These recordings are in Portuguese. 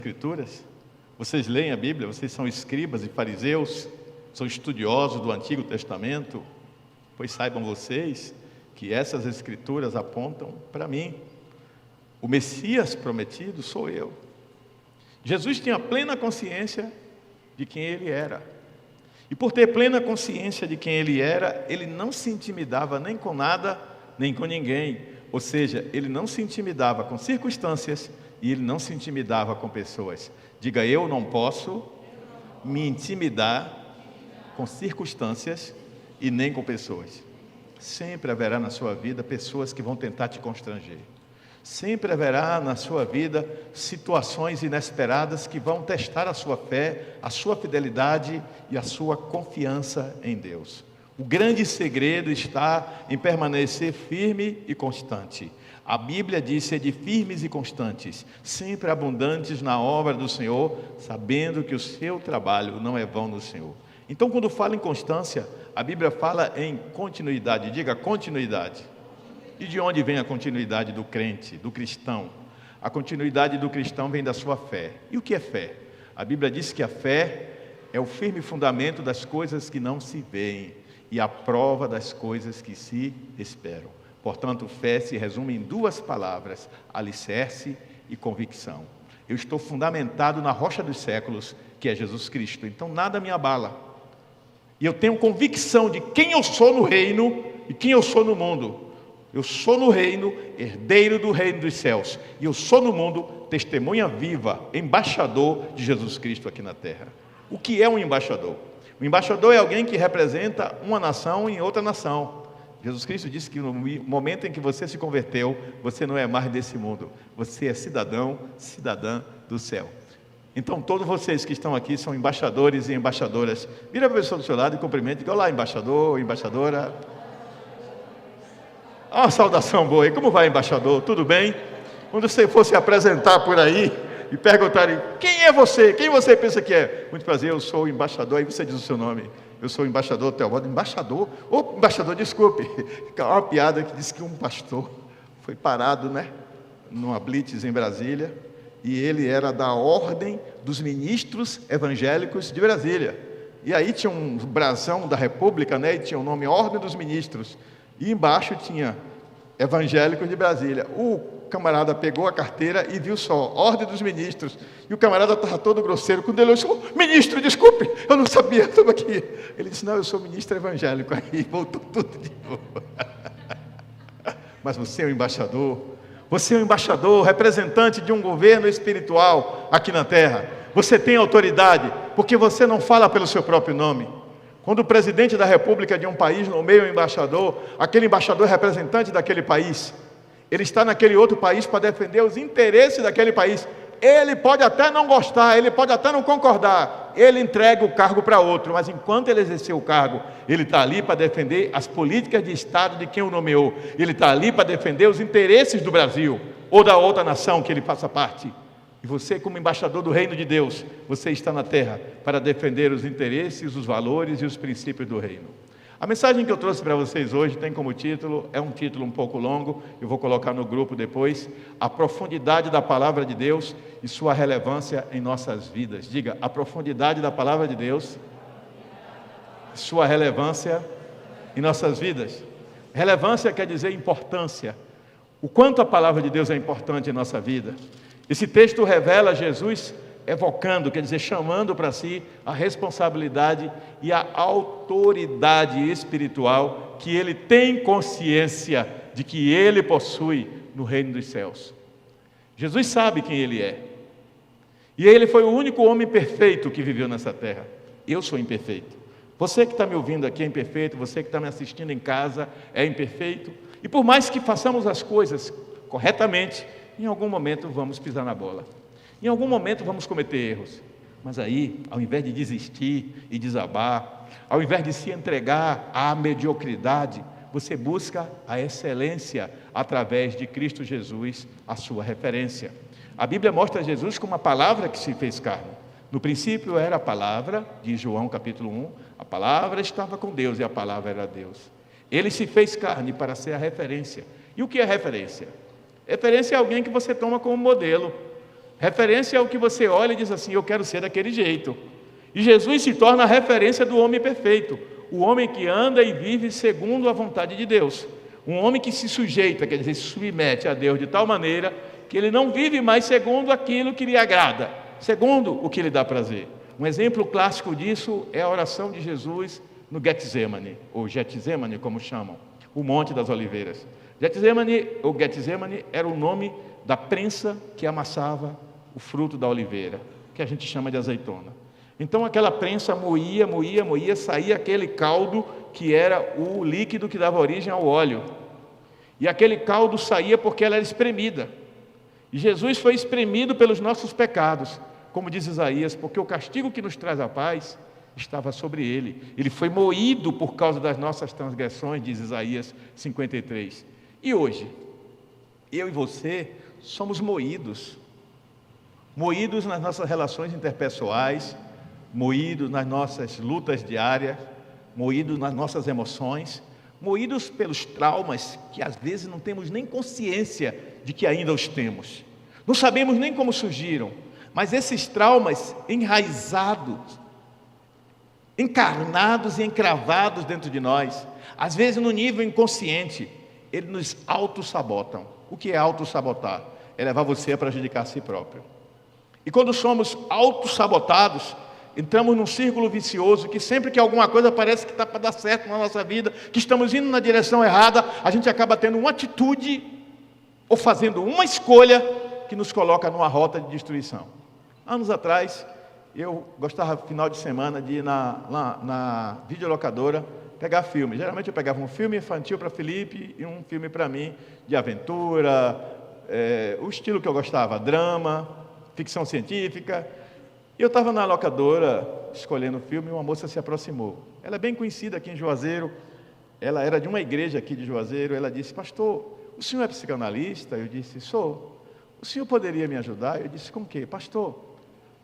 Escrituras? Vocês leem a Bíblia? Vocês são escribas e fariseus? São estudiosos do Antigo Testamento? Pois saibam vocês que essas Escrituras apontam para mim. O Messias prometido sou eu. Jesus tinha plena consciência de quem ele era. E por ter plena consciência de quem ele era, ele não se intimidava nem com nada, nem com ninguém. Ou seja, ele não se intimidava com circunstâncias e ele não se intimidava com pessoas. Diga, eu não posso me intimidar com circunstâncias e nem com pessoas. Sempre haverá na sua vida pessoas que vão tentar te constranger. Sempre haverá na sua vida situações inesperadas que vão testar a sua fé, a sua fidelidade e a sua confiança em Deus. O grande segredo está em permanecer firme e constante. A Bíblia diz ser de firmes e constantes, sempre abundantes na obra do Senhor, sabendo que o seu trabalho não é vão no Senhor. Então, quando fala em constância, a Bíblia fala em continuidade. Diga continuidade. E de onde vem a continuidade do crente, do cristão? A continuidade do cristão vem da sua fé. E o que é fé? A Bíblia diz que a fé é o firme fundamento das coisas que não se veem e a prova das coisas que se esperam. Portanto, fé se resume em duas palavras: alicerce e convicção. Eu estou fundamentado na rocha dos séculos, que é Jesus Cristo. Então nada me abala. E eu tenho convicção de quem eu sou no reino e quem eu sou no mundo. Eu sou no reino, herdeiro do reino dos céus. E eu sou no mundo, testemunha viva, embaixador de Jesus Cristo aqui na terra. O que é um embaixador? O embaixador é alguém que representa uma nação em outra nação. Jesus Cristo disse que no momento em que você se converteu, você não é mais desse mundo. Você é cidadão, cidadã do céu. Então todos vocês que estão aqui são embaixadores e embaixadoras. Vira para a pessoa do seu lado e cumprimente. Diga, olá, embaixador, embaixadora. Uma saudação boa aí. Como vai, embaixador? Tudo bem? Quando você for se apresentar por aí e perguntarem, quem é você? Quem você pensa que é? Muito prazer, eu sou o embaixador. Aí você diz o seu nome. Eu sou o embaixador Teobaldo. Embaixador? Ô, embaixador, desculpe. Uma piada que disse que um pastor foi parado, numa blitz em Brasília, e ele era da ordem dos ministros evangélicos de Brasília. E aí tinha um brasão da República, e tinha o nome Ordem dos Ministros. E embaixo tinha evangélicos de Brasília. O camarada pegou a carteira e viu só, Ordem dos Ministros. E o camarada estava todo grosseiro. Quando ele olhou, ministro, desculpe, eu não sabia, estava aqui. Ele disse, não, eu sou ministro evangélico. Aí voltou tudo de novo. Mas você é o embaixador. Você é o embaixador, representante de um governo espiritual aqui na terra. Você tem autoridade, porque você não fala pelo seu próprio nome. Quando o presidente da república de um país nomeia um embaixador, aquele embaixador é representante daquele país. Ele está naquele outro país para defender os interesses daquele país. Ele pode até não gostar, ele pode até não concordar. Ele entrega o cargo para outro, mas enquanto ele exercer o cargo, ele está ali para defender as políticas de Estado de quem o nomeou. Ele está ali para defender os interesses do Brasil ou da outra nação que ele faça parte. E você, como embaixador do reino de Deus, você está na terra para defender os interesses, os valores e os princípios do reino. A mensagem que eu trouxe para vocês hoje tem como título, é um título um pouco longo, eu vou colocar no grupo depois, a profundidade da palavra de Deus e sua relevância em nossas vidas. Diga, a profundidade da palavra de Deus e sua relevância em nossas vidas. Relevância quer dizer importância. O quanto a palavra de Deus é importante em nossa vida. Esse texto revela Jesus evocando, quer dizer, chamando para si a responsabilidade e a autoridade espiritual que ele tem consciência de que ele possui no reino dos céus. Jesus sabe quem ele é. E ele foi o único homem perfeito que viveu nessa terra. Eu sou imperfeito. Você que está me ouvindo aqui é imperfeito, você que está me assistindo em casa é imperfeito. E por mais que façamos as coisas corretamente, em algum momento vamos pisar na bola. Em algum momento vamos cometer erros. Mas aí, ao invés de desistir e desabar, ao invés de se entregar à mediocridade, você busca a excelência através de Cristo Jesus, a sua referência. A Bíblia mostra Jesus como a palavra que se fez carne. No princípio era a palavra, diz João capítulo 1, a palavra estava com Deus e a palavra era Deus. Ele se fez carne para ser a referência. E o que é referência? Referência é alguém que você toma como modelo. Referência é o que você olha e diz assim: eu quero ser daquele jeito. E Jesus se torna a referência do homem perfeito, o homem que anda e vive segundo a vontade de Deus. Um homem que se sujeita, quer dizer, se submete a Deus de tal maneira que ele não vive mais segundo aquilo que lhe agrada, segundo o que lhe dá prazer. Um exemplo clássico disso é a oração de Jesus no Getsemane, ou Getsemane, como chamam, o Monte das Oliveiras. Getsemane, ou Getsemane, era o nome da prensa que amassava o fruto da oliveira, que a gente chama de azeitona. Então aquela prensa moía, saía aquele caldo que era o líquido que dava origem ao óleo. E aquele caldo saía porque ela era espremida. E Jesus foi espremido pelos nossos pecados, como diz Isaías, porque o castigo que nos traz a paz estava sobre ele. Ele foi moído por causa das nossas transgressões, diz Isaías 53. E hoje, eu e você somos moídos nas nossas relações interpessoais, moídos nas nossas lutas diárias, moídos nas nossas emoções, moídos pelos traumas que às vezes não temos nem consciência de que ainda os temos. Não sabemos nem como surgiram, mas esses traumas enraizados, encarnados e encravados dentro de nós, às vezes no nível inconsciente, eles nos autossabotam. O que é autossabotar? É levar você a prejudicar a si próprio. E quando somos autossabotados, entramos num círculo vicioso que sempre que alguma coisa parece que está para dar certo na nossa vida, que estamos indo na direção errada, a gente acaba tendo uma atitude ou fazendo uma escolha que nos coloca numa rota de destruição. Anos atrás, eu gostava, final de semana, de ir na videolocadora pegar filme. Geralmente eu pegava um filme infantil para Felipe e um filme para mim, de aventura, o estilo que eu gostava, drama, ficção científica. E eu estava na locadora, escolhendo o filme, e uma moça se aproximou. Ela é bem conhecida aqui em Juazeiro, ela era de uma igreja aqui de Juazeiro. Ela disse: pastor, o senhor é psicanalista? Eu disse: sou. O senhor poderia me ajudar? Eu disse: com o quê? Pastor,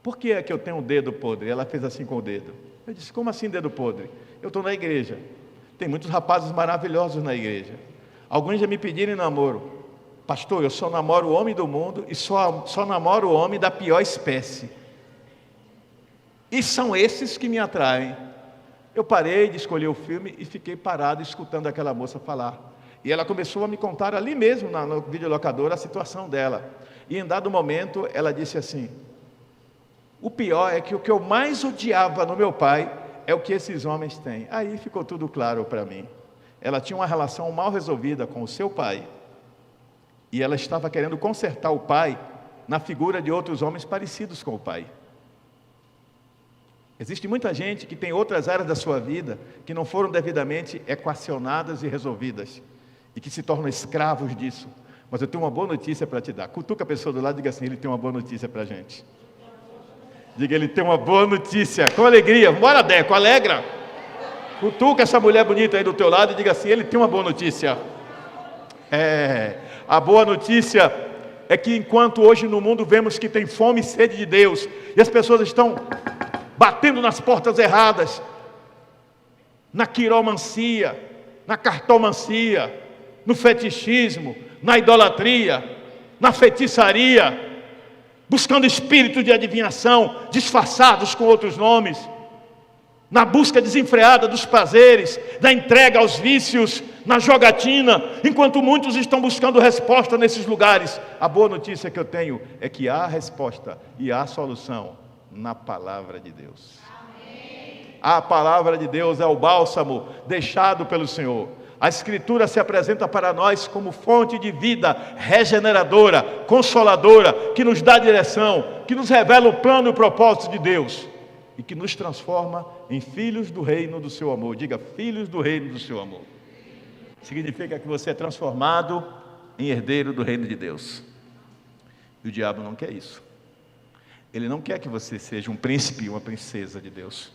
por que é que eu tenho um dedo podre? Ela fez assim com o dedo. Eu disse: como assim dedo podre? Eu estou na igreja, tem muitos rapazes maravilhosos na igreja, alguns já me pediram em namoro. Pastor, eu só namoro o homem do mundo e só namoro o homem da pior espécie. E são esses que me atraem. Eu parei de escolher o filme e fiquei parado escutando aquela moça falar. E ela começou a me contar ali mesmo, no videolocador, a situação dela. E em dado momento, ela disse assim: o pior é que o que eu mais odiava no meu pai é o que esses homens têm. Aí ficou tudo claro para mim. Ela tinha uma relação mal resolvida com o seu pai. E ela estava querendo consertar o pai na figura de outros homens parecidos com o pai. Existe muita gente que tem outras áreas da sua vida que não foram devidamente equacionadas e resolvidas e que se tornam escravos disso. Mas eu tenho uma boa notícia para te dar. Cutuca a pessoa do lado e diga assim: ele tem uma boa notícia para a gente. Diga: ele tem uma boa notícia, com alegria. Bora, Deco, alegra. Cutuca essa mulher bonita aí do teu lado e diga assim: ele tem uma boa notícia. A boa notícia é que enquanto hoje no mundo vemos que tem fome e sede de Deus, e as pessoas estão batendo nas portas erradas, na quiromancia, na cartomancia, no fetichismo, na idolatria, na feitiçaria, buscando espíritos de adivinhação, disfarçados com outros nomes, na busca desenfreada dos prazeres, da entrega aos vícios, na jogatina, enquanto muitos estão buscando resposta nesses lugares. A boa notícia que eu tenho é que há resposta e há solução na palavra de Deus. Amém. A palavra de Deus é o bálsamo deixado pelo Senhor. A Escritura se apresenta para nós como fonte de vida regeneradora, consoladora, que nos dá direção, que nos revela o plano e o propósito de Deus e que nos transforma em filhos do reino do seu amor. Diga: filhos do reino do seu amor. Significa que você é transformado em herdeiro do reino de Deus. E o diabo não quer isso. Ele não quer que você seja um príncipe e uma princesa de Deus.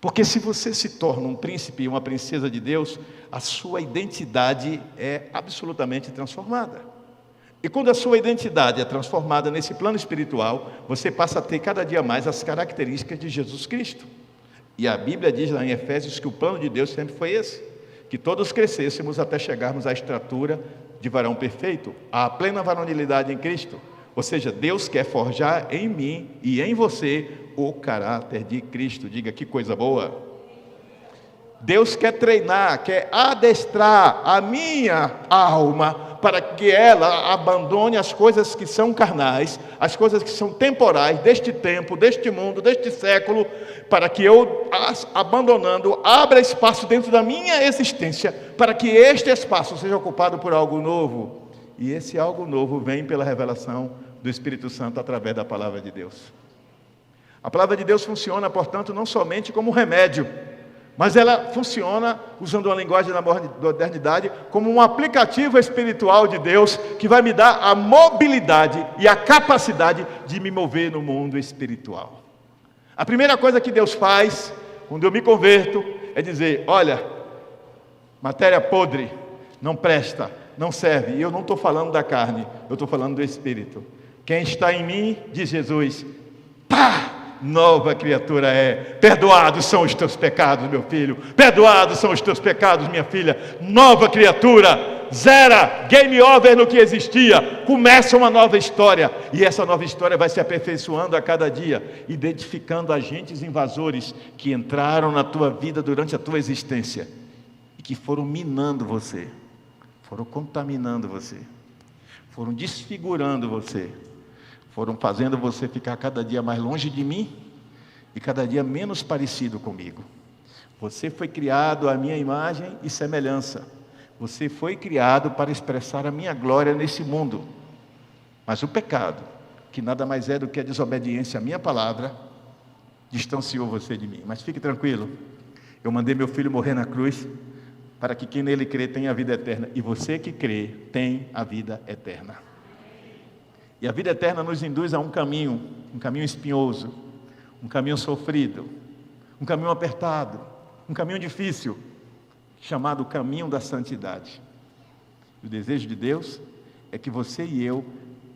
Porque se você se torna um príncipe e uma princesa de Deus, a sua identidade é absolutamente transformada. E quando a sua identidade é transformada nesse plano espiritual, você passa a ter cada dia mais as características de Jesus Cristo. E a Bíblia diz lá em Efésios que o plano de Deus sempre foi esse: que todos crescêssemos até chegarmos à estatura de varão perfeito, à plena varonilidade em Cristo, Ou seja, Deus quer forjar em mim e em você o caráter de Cristo. Diga, que coisa boa. Deus quer treinar, quer adestrar a minha alma para que ela abandone as coisas que são carnais, as coisas que são temporais, deste tempo, deste mundo, deste século, para que eu, abandonando, abra espaço dentro da minha existência, para que este espaço seja ocupado por algo novo. E esse algo novo vem pela revelação do Espírito Santo através da palavra de Deus. A palavra de Deus funciona, portanto, não somente como remédio, mas ela funciona, usando uma linguagem da modernidade, como um aplicativo espiritual de Deus, que vai me dar a mobilidade e a capacidade de me mover no mundo espiritual. A primeira coisa que Deus faz, quando eu me converto, é dizer, olha, matéria podre, não presta, não serve. E eu não estou falando da carne, eu estou falando do Espírito. Quem está em mim, diz Jesus, pá! Nova criatura é. Perdoados são os teus pecados, meu filho. Perdoados são os teus pecados, minha filha. Nova criatura. Zera, game over no que existia. Começa uma nova história. E essa nova história vai se aperfeiçoando a cada dia, identificando agentes invasores que entraram na tua vida durante a tua existência e que foram minando você, foram contaminando você, foram desfigurando você, foram fazendo você ficar cada dia mais longe de mim e cada dia menos parecido comigo. Você foi criado à minha imagem e semelhança. Você foi criado para expressar a minha glória nesse mundo. Mas o pecado, que nada mais é do que a desobediência à minha palavra, distanciou você de mim. Mas fique tranquilo, eu mandei meu filho morrer na cruz para que quem nele crê tenha a vida eterna. E você que crê tem a vida eterna. E a vida eterna nos induz a um caminho espinhoso, um caminho sofrido, um caminho apertado, um caminho difícil, chamado caminho da santidade. O desejo de Deus é que você e eu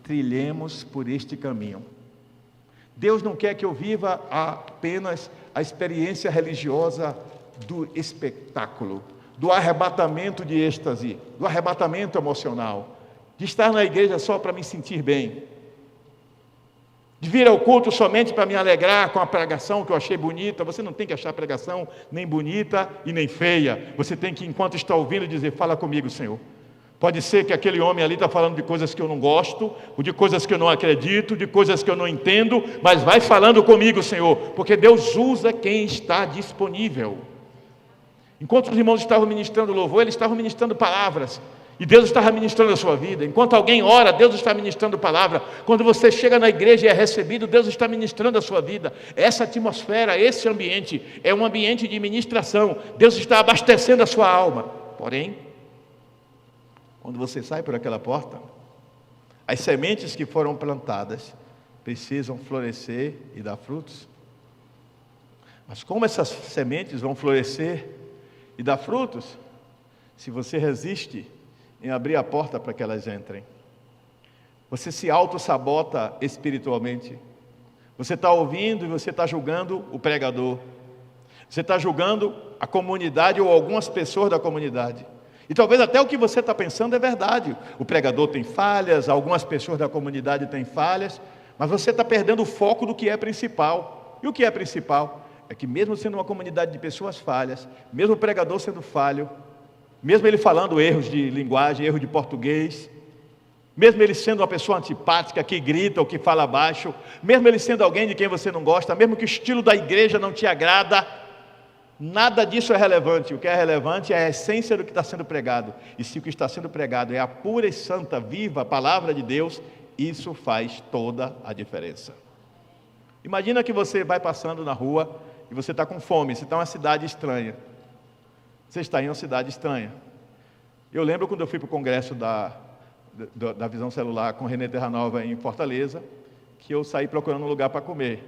trilhemos por este caminho. Deus não quer que eu viva apenas a experiência religiosa do espetáculo, do arrebatamento de êxtase, do arrebatamento emocional, de estar na igreja só para me sentir bem, de vir ao culto somente para me alegrar com a pregação que eu achei bonita. Você não tem que achar a pregação nem bonita e nem feia. Você tem que, enquanto está ouvindo, dizer, fala comigo, Senhor. Pode ser que aquele homem ali está falando de coisas que eu não gosto, ou de coisas que eu não acredito, de coisas que eu não entendo, mas vai falando comigo, Senhor, porque Deus usa quem está disponível. Enquanto os irmãos estavam ministrando louvor, eles estavam ministrando palavras, e Deus estava ministrando a sua vida. Enquanto alguém ora, Deus está ministrando palavra. Quando você chega na igreja e é recebido, Deus está ministrando a sua vida. Essa atmosfera, esse ambiente, é um ambiente de ministração. Deus está abastecendo a sua alma. Porém, quando você sai por aquela porta, as sementes que foram plantadas precisam florescer e dar frutos. Mas como essas sementes vão florescer e dar frutos, se você resiste em abrir a porta para que elas entrem? Você se auto-sabota espiritualmente. Você está ouvindo e você está julgando o pregador. Você está julgando a comunidade ou algumas pessoas da comunidade. E talvez até o que você está pensando é verdade. O pregador tem falhas, algumas pessoas da comunidade têm falhas, mas você está perdendo o foco do que é principal. E o que é principal é que, mesmo sendo uma comunidade de pessoas falhas, mesmo o pregador sendo falho, mesmo ele falando erros de linguagem, erros de português, mesmo ele sendo uma pessoa antipática, que grita ou que fala baixo, mesmo ele sendo alguém de quem você não gosta, mesmo que o estilo da igreja não te agrada, nada disso é relevante. O que é relevante é a essência do que está sendo pregado. E se o que está sendo pregado é a pura e santa, viva palavra de Deus, isso faz toda a diferença. Imagina que você vai passando na rua e você está com fome, você está em uma cidade estranha. Você está em uma cidade estranha. Eu lembro quando eu fui para o congresso da Visão Celular com René Terranova em Fortaleza, que eu saí procurando um lugar para comer.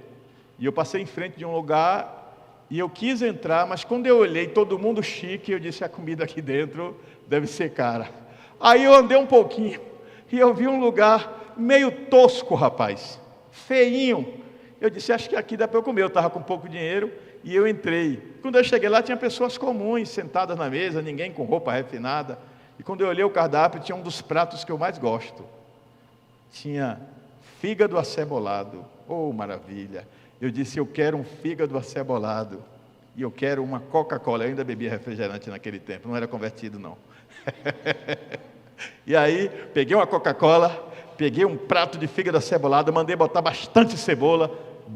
E eu passei em frente de um lugar e eu quis entrar, mas quando eu olhei todo mundo chique, eu disse, a comida aqui dentro deve ser cara. Aí eu andei um pouquinho e eu vi um lugar meio tosco, rapaz, feinho. Eu disse, acho que aqui dá para eu comer. Eu estava com pouco dinheiro e eu entrei. Quando eu cheguei lá, tinha pessoas comuns sentadas na mesa, ninguém com roupa refinada. E quando eu olhei o cardápio, tinha um dos pratos que eu mais gosto. Tinha fígado acebolado. Oh, maravilha! Eu disse, eu quero um fígado acebolado. E eu quero uma Coca-Cola. Eu ainda bebia refrigerante naquele tempo, não era convertido não. E aí, peguei uma Coca-Cola, peguei um prato de fígado acebolado, mandei botar bastante cebola,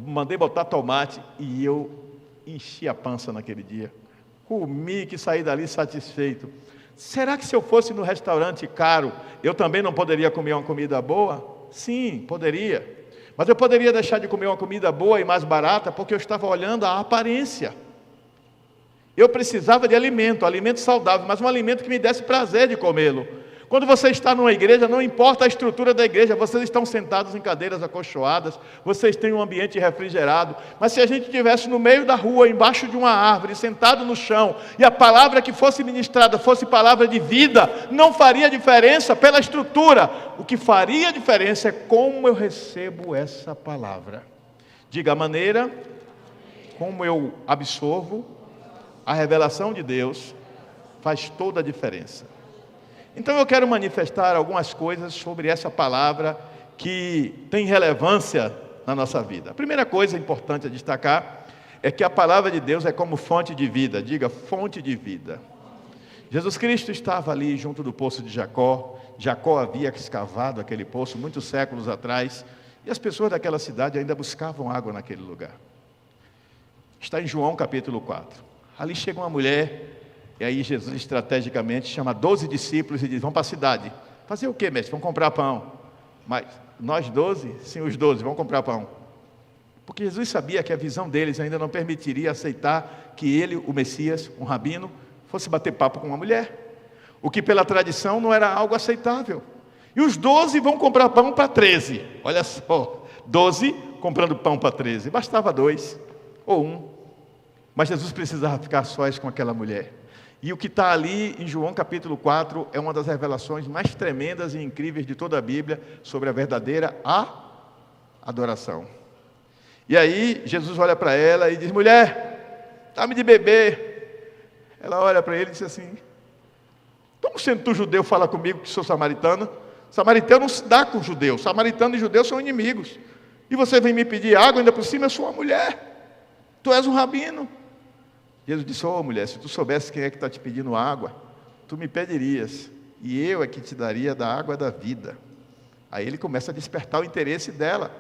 mandei botar tomate, e eu enchi a pança naquele dia. Comi, que saí dali satisfeito. Será que se eu fosse no restaurante caro, eu também não poderia comer uma comida boa? Sim, poderia. Mas eu poderia deixar de comer uma comida boa e mais barata, porque eu estava olhando a aparência. Eu precisava de alimento saudável, mas um alimento que me desse prazer de comê-lo. Quando você está numa igreja, não importa a estrutura da igreja, vocês estão sentados em cadeiras acolchoadas, vocês têm um ambiente refrigerado, mas se a gente estivesse no meio da rua, embaixo de uma árvore, sentado no chão, e a palavra que fosse ministrada fosse palavra de vida, não faria diferença pela estrutura. O que faria diferença é como eu recebo essa palavra. Diga, a maneira como eu absorvo a revelação de Deus faz toda a diferença. Então eu quero manifestar algumas coisas sobre essa palavra que tem relevância na nossa vida. A primeira coisa importante a destacar é que a palavra de Deus é como fonte de vida. Diga, fonte de vida. Jesus Cristo estava ali junto do poço de Jacó. Jacó havia escavado aquele poço muitos séculos atrás, e as pessoas daquela cidade ainda buscavam água naquele lugar. Está em João capítulo 4. Ali chega uma mulher. E aí Jesus estrategicamente chama 12 discípulos e diz, vão para a cidade. Fazer o quê, mestre? Vão comprar pão. Mas nós 12? Sim, os 12, vão comprar pão. Porque Jesus sabia que a visão deles ainda não permitiria aceitar que ele, o Messias, um rabino, fosse bater papo com uma mulher. O que pela tradição não era algo aceitável. E os 12 vão comprar pão para 13. Olha só, 12 comprando pão para 13. Bastava 2 ou 1. Mas Jesus precisava ficar sós com aquela mulher. E o que está ali em João capítulo 4 é uma das revelações mais tremendas e incríveis de toda a Bíblia sobre a verdadeira adoração. E aí Jesus olha para ela e diz, mulher, dá-me de beber. Ela olha para ele e diz assim, como sendo tu judeu fala comigo que sou samaritana? Samaritano não se dá com judeu, samaritano e judeu são inimigos. E você vem me pedir água, ainda por cima eu sou uma mulher, tu és um rabino. Jesus disse, mulher, se tu soubesse quem é que está te pedindo água, tu me pedirias, e eu é que te daria da água da vida. Aí ele começa a despertar o interesse dela,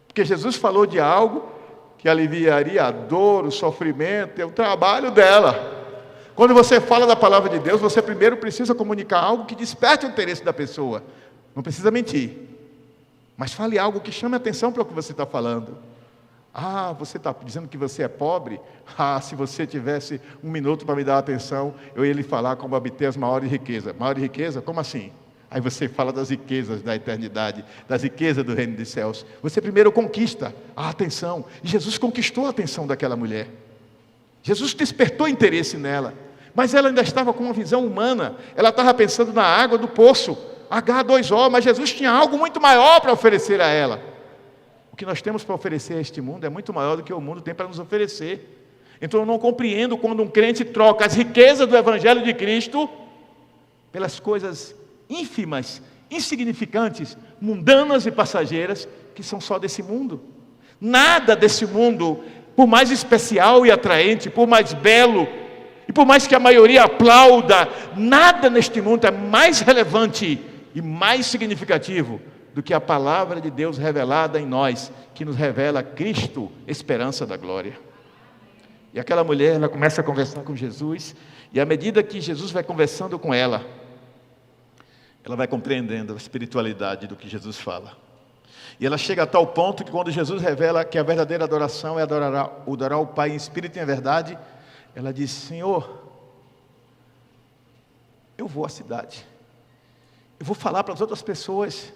porque Jesus falou de algo que aliviaria a dor, o sofrimento, o trabalho dela. Quando você fala da palavra de Deus, você primeiro precisa comunicar algo que desperte o interesse da pessoa. Não precisa mentir, mas fale algo que chame a atenção para o que você está falando. Você está dizendo que você é pobre? Se você tivesse 1 minuto para me dar atenção, eu ia lhe falar como obter as maiores riquezas. Maior riqueza? Como assim? Aí você fala das riquezas da eternidade, das riquezas do reino dos céus. Você primeiro conquista a atenção. E Jesus conquistou a atenção daquela mulher. Jesus despertou interesse nela. Mas ela ainda estava com uma visão humana. Ela estava pensando na água do poço, H2O, mas Jesus tinha algo muito maior para oferecer a ela. O que nós temos para oferecer a este mundo é muito maior do que o mundo tem para nos oferecer. Então eu não compreendo quando um crente troca as riquezas do Evangelho de Cristo pelas coisas ínfimas, insignificantes, mundanas e passageiras, que são só desse mundo. Nada desse mundo, por mais especial e atraente, por mais belo, e por mais que a maioria aplauda, nada neste mundo é mais relevante e mais significativo do que a palavra de Deus revelada em nós, que nos revela Cristo, esperança da glória. E aquela mulher, ela começa a conversar com Jesus, e à medida que Jesus vai conversando com ela vai compreendendo a espiritualidade do que Jesus fala. E ela chega a tal ponto que quando Jesus revela que a verdadeira adoração é adorar o Pai em espírito e em verdade, ela diz, Senhor, eu vou à cidade, eu vou falar para as outras pessoas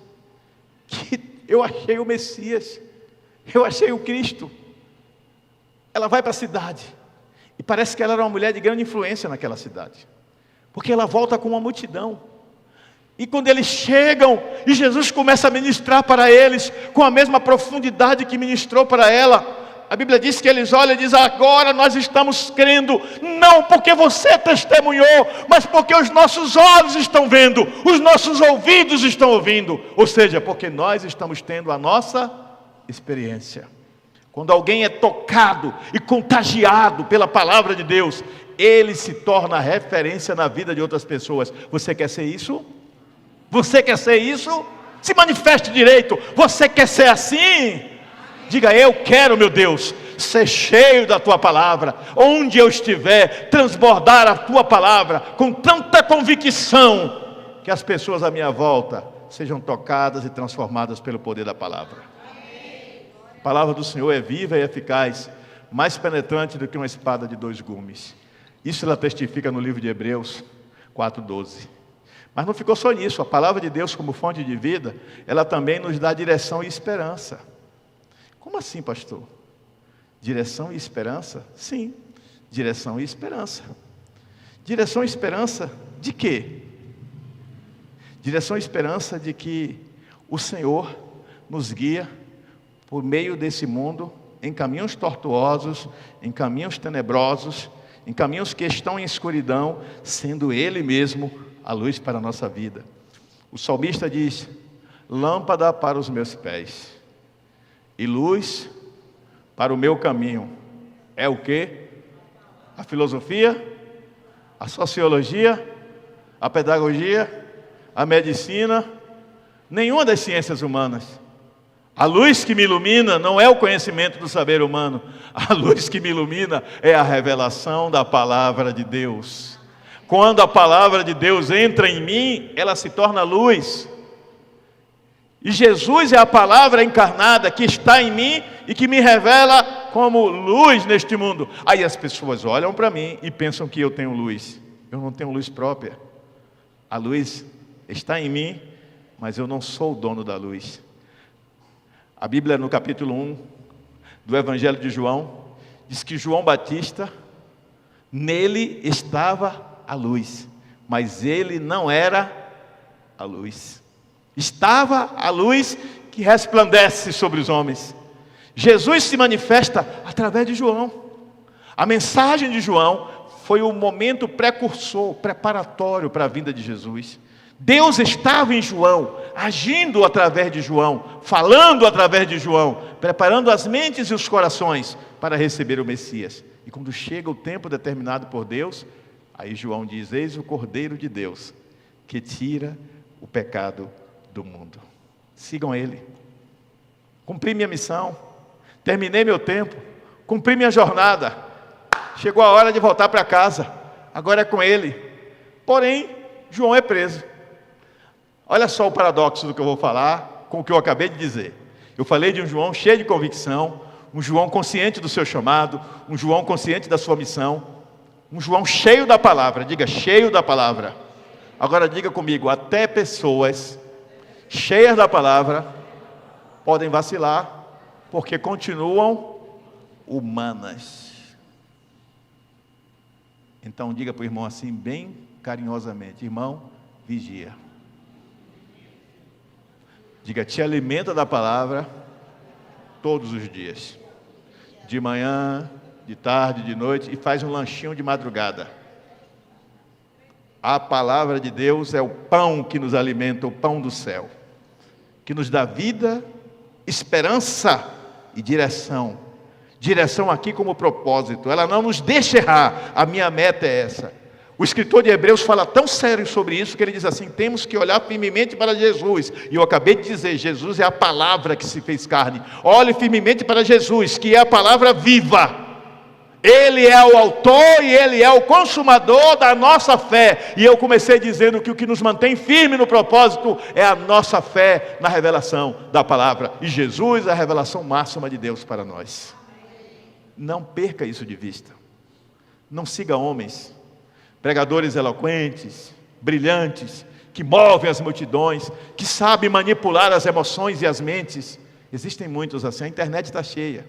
que eu achei o Messias, eu achei o Cristo. Ela vai para a cidade, e parece que ela era uma mulher de grande influência naquela cidade, porque ela volta com uma multidão, e quando eles chegam, e Jesus começa a ministrar para eles, com a mesma profundidade que ministrou para ela, A Bíblia diz que eles olham e dizem: agora nós estamos crendo, não porque você testemunhou, mas porque os nossos olhos estão vendo, os nossos ouvidos estão ouvindo, ou seja, porque nós estamos tendo a nossa experiência. Quando alguém é tocado e contagiado pela palavra de Deus, ele se torna referência na vida de outras pessoas. Você quer ser isso? Você quer ser isso? Se manifeste direito. Você quer ser assim? Diga: eu quero, meu Deus, ser cheio da tua palavra. Onde eu estiver, transbordar a tua palavra com tanta convicção que as pessoas à minha volta sejam tocadas e transformadas pelo poder da palavra. A palavra do Senhor é viva e eficaz, mais penetrante do que uma espada de 2 gumes. Isso ela testifica no livro de Hebreus 4:12. Mas não ficou só nisso. A palavra de Deus, como fonte de vida, ela também nos dá direção e esperança. Como assim, pastor? Direção e esperança? Sim, direção e esperança. Direção e esperança de quê? Direção e esperança de que o Senhor nos guia por meio desse mundo, em caminhos tortuosos, em caminhos tenebrosos, em caminhos que estão em escuridão, sendo Ele mesmo a luz para a nossa vida. O salmista diz: lâmpada para os meus pés e luz para o meu caminho. É o quê? A filosofia, a sociologia, a pedagogia, a medicina, nenhuma das ciências humanas. A luz que me ilumina não é o conhecimento do saber humano. A luz que me ilumina é a revelação da palavra de Deus. Quando a palavra de Deus entra em mim, ela se torna luz. E Jesus é a palavra encarnada que está em mim e que me revela como luz neste mundo. Aí as pessoas olham para mim e pensam que eu tenho luz. Eu não tenho luz própria. A luz está em mim, mas eu não sou o dono da luz. A Bíblia, no capítulo 1 do Evangelho de João, diz que João Batista, nele estava a luz, mas ele não era a luz. Estava a luz que resplandece sobre os homens. Jesus se manifesta através de João. A mensagem de João foi o momento precursor, preparatório para a vinda de Jesus. Deus estava em João, agindo através de João, falando através de João, preparando as mentes e os corações para receber o Messias. E quando chega o tempo determinado por Deus, aí João diz: eis o Cordeiro de Deus, que tira o pecado do mundo. Sigam Ele. Cumpri minha missão, terminei meu tempo, cumpri minha jornada, chegou a hora de voltar para casa, agora é com Ele. Porém, João é preso. Olha só o paradoxo do que eu vou falar com o que eu acabei de dizer. Eu falei de um João cheio de convicção, um João consciente do seu chamado, um João consciente da sua missão, um João cheio da palavra. Diga: cheio da palavra. Agora diga comigo: até pessoas cheias da palavra podem vacilar, porque continuam humanas. Então diga para o irmão assim, bem carinhosamente: irmão, vigia. Diga: te alimenta da palavra todos os dias, de manhã, de tarde, de noite, e faz um lanchinho de madrugada. A palavra de Deus é o pão que nos alimenta, o pão do céu, que nos dá vida, esperança e direção. Direção aqui como propósito, ela não nos deixa errar. A minha meta é essa. O escritor de Hebreus fala tão sério sobre isso que ele diz assim: temos que olhar firmemente para Jesus. E eu acabei de dizer, Jesus é a palavra que se fez carne. Olhe firmemente para Jesus, que é a palavra viva. Ele é o autor e Ele é o consumador da nossa fé. E eu comecei dizendo que o que nos mantém firme no propósito é a nossa fé na revelação da palavra. E Jesus é a revelação máxima de Deus para nós. Não perca isso de vista. Não siga homens, pregadores eloquentes, brilhantes, que movem as multidões, que sabem manipular as emoções e as mentes. Existem muitos assim, a internet está cheia.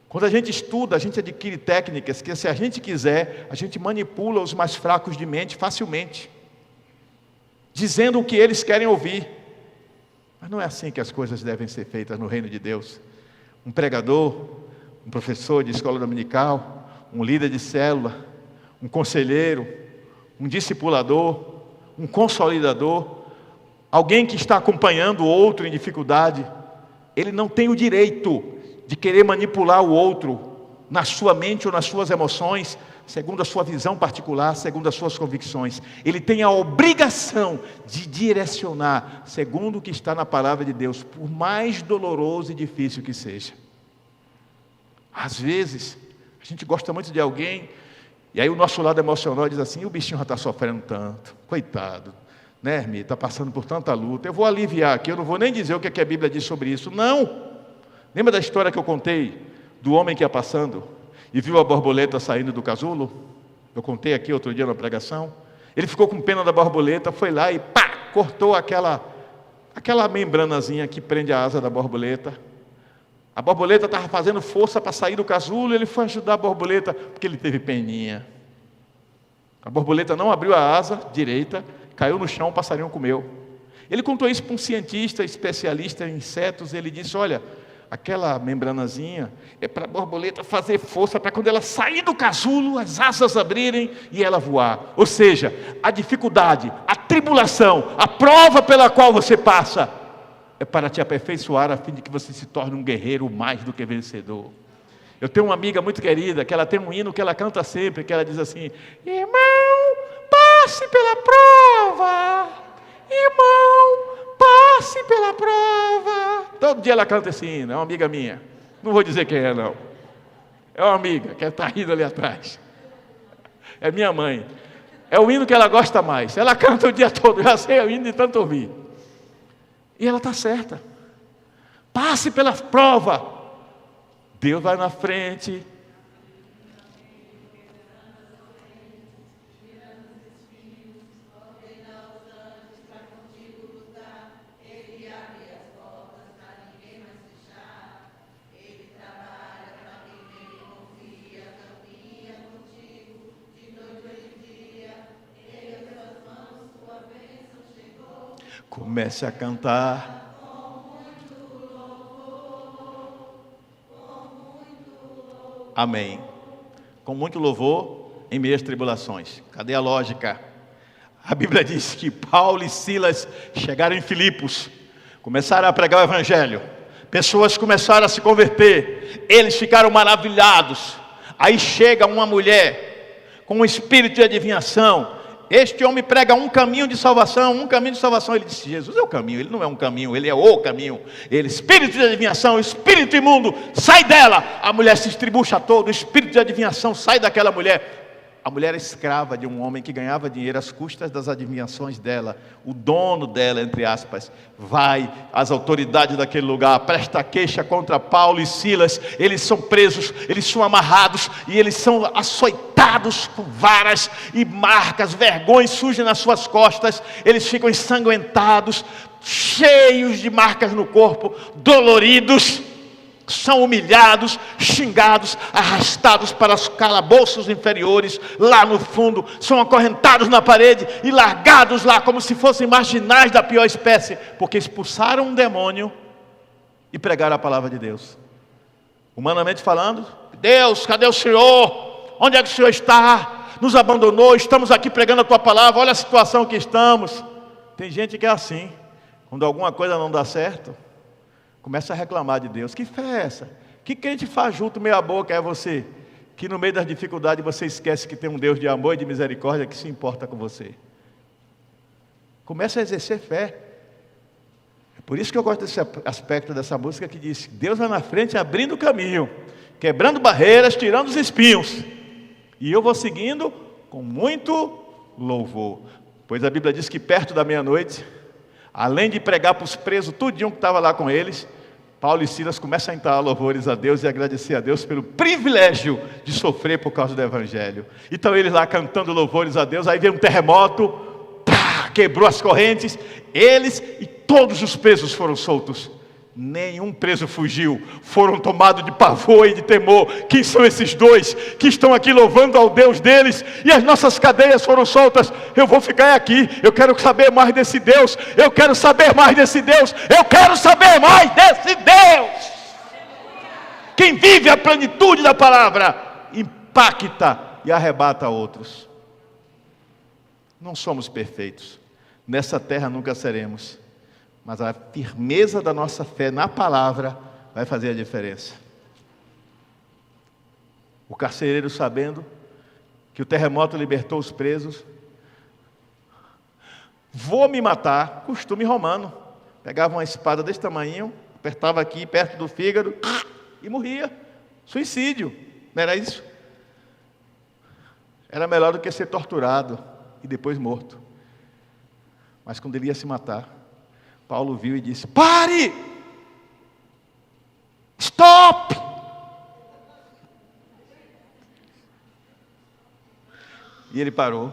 Quando a gente estuda, a gente adquire técnicas que, se a gente quiser, a gente manipula os mais fracos de mente facilmente, dizendo o que eles querem ouvir. Mas não é assim que as coisas devem ser feitas no reino de Deus. Um pregador um professor de escola dominical, um líder de célula, um conselheiro, um discipulador, um consolidador, alguém que está acompanhando o outro em dificuldade, ele não tem o direito de querer manipular o outro na sua mente ou nas suas emoções, segundo a sua visão particular, segundo as suas convicções. Ele tem a obrigação de direcionar, segundo o que está na palavra de Deus, por mais doloroso e difícil que seja. Às vezes, a gente gosta muito de alguém, e aí o nosso lado emocional diz assim: o bichinho já está sofrendo tanto, coitado, né, Hermi, está passando por tanta luta, eu vou aliviar aqui, eu não vou nem dizer o que a Bíblia diz sobre isso, não. Lembra da história que eu contei, do homem que ia passando, e viu a borboleta saindo do casulo? Eu contei aqui outro dia na pregação. Ele ficou com pena da borboleta, foi lá e pá, cortou aquela membranazinha que prende a asa da borboleta. A borboleta estava fazendo força para sair do casulo, ele foi ajudar a borboleta, porque ele teve peninha. A borboleta não abriu a asa direita, caiu no chão, o passarinho comeu. Ele contou isso para um cientista, especialista em insetos, ele disse: olha, aquela membranazinha é para a borboleta fazer força, para quando ela sair do casulo, as asas abrirem e ela voar. Ou seja, a dificuldade, a tribulação, a prova pela qual você passa, é para te aperfeiçoar, a fim de que você se torne um guerreiro mais do que vencedor. Eu tenho uma amiga muito querida, que ela tem um hino que ela canta sempre, que ela diz assim: irmão, passe pela prova, irmão, passe pela prova. Todo dia ela canta esse hino, é uma amiga minha. Não vou dizer quem é, não. É uma amiga, que está rindo ali atrás. É minha mãe. É o hino que ela gosta mais. Ela canta o dia todo, eu já sei o hino de tanto ouvir. E ela está certa. Passe pela prova. Deus vai na frente. Comece a cantar. Amém. Com muito louvor em meio às tribulações. Cadê a lógica? A Bíblia diz que Paulo e Silas chegaram em Filipos, começaram a pregar o Evangelho. Pessoas começaram a se converter. Eles ficaram maravilhados. Aí chega uma mulher com um espírito de adivinhação. Este homem prega um caminho de salvação, um caminho de salvação. Ele disse: Jesus é o caminho. Ele não é um caminho, ele é o caminho. Ele, espírito de adivinhação, espírito imundo, sai dela. A mulher se estribucha toda, o espírito de adivinhação sai daquela mulher. A mulher era escrava de um homem que ganhava dinheiro às custas das adivinhações dela. O dono dela, entre aspas, vai às autoridades daquele lugar, presta queixa contra Paulo e Silas. Eles são presos, eles são amarrados e eles são açoitados com varas e marcas, vergonhas surgem nas suas costas. Eles ficam ensanguentados, cheios de marcas no corpo, doloridos. São humilhados, xingados, arrastados para os calabouços inferiores, lá no fundo, são acorrentados na parede e largados lá como se fossem marginais da pior espécie, porque expulsaram um demônio e pregaram a palavra de Deus. Humanamente falando: Deus, cadê o Senhor? Onde é que o Senhor está? Nos abandonou, estamos aqui pregando a tua palavra, olha a situação que estamos. Tem gente que é assim, quando alguma coisa não dá certo, começa a reclamar de Deus. Que fé é essa? Que crente fajuto meia boca é você? Que no meio das dificuldades você esquece que tem um Deus de amor e de misericórdia que se importa com você. Começa a exercer fé. É por isso que eu gosto desse aspecto dessa música que diz: Deus vai na frente abrindo o caminho, quebrando barreiras, tirando os espinhos. E eu vou seguindo com muito louvor. Pois a Bíblia diz que perto da meia-noite, além de pregar para os presos, tudinho que estava lá com eles, Paulo e Silas começam a entoar louvores a Deus e agradecer a Deus pelo privilégio de sofrer por causa do Evangelho. Então eles lá cantando louvores a Deus, aí veio um terremoto, pá, quebrou as correntes, eles e todos os presos foram soltos. Nenhum preso fugiu, foram tomados de pavor e de temor. Quem são esses dois que estão aqui louvando ao Deus deles e as nossas cadeias foram soltas? Eu vou ficar aqui, eu quero saber mais desse Deus, eu quero saber mais desse Deus, eu quero saber mais desse Deus. Quem vive a plenitude da palavra impacta e arrebata outros. Não somos perfeitos. Nessa terra nunca seremos. Mas a firmeza da nossa fé na palavra vai fazer a diferença. O carcereiro, sabendo que o terremoto libertou os presos, vou me matar, costume romano. Pegava uma espada desse tamanho, apertava aqui perto do fígado e morria. Suicídio, não era isso? Era melhor do que ser torturado e depois morto. Mas quando ele ia se matar, Paulo viu e disse: pare! Stop! E ele parou.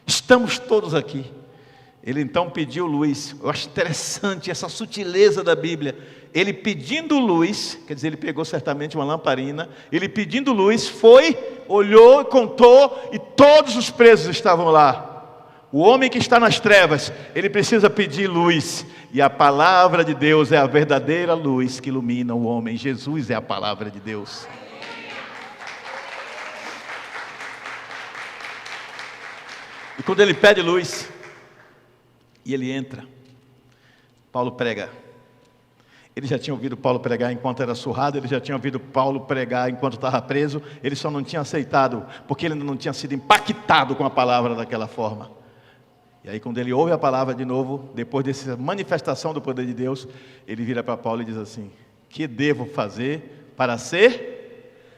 Estamos todos aqui. Ele então pediu luz. Eu acho interessante essa sutileza da Bíblia. Ele pedindo luz, quer dizer, ele pegou certamente uma lamparina. Ele pedindo luz, foi, olhou, contou, e todos os presos estavam lá. O homem que está nas trevas, ele precisa pedir luz. E a palavra de Deus é a verdadeira luz que ilumina o homem. Jesus é a palavra de Deus. E quando ele pede luz, e ele entra, Paulo prega. Ele já tinha ouvido Paulo pregar enquanto era surrado, ele já tinha ouvido Paulo pregar enquanto estava preso, ele só não tinha aceitado, porque ele ainda não tinha sido impactado com a palavra daquela forma. E aí quando ele ouve a palavra de novo, depois dessa manifestação do poder de Deus, ele vira para Paulo e diz assim: que devo fazer para ser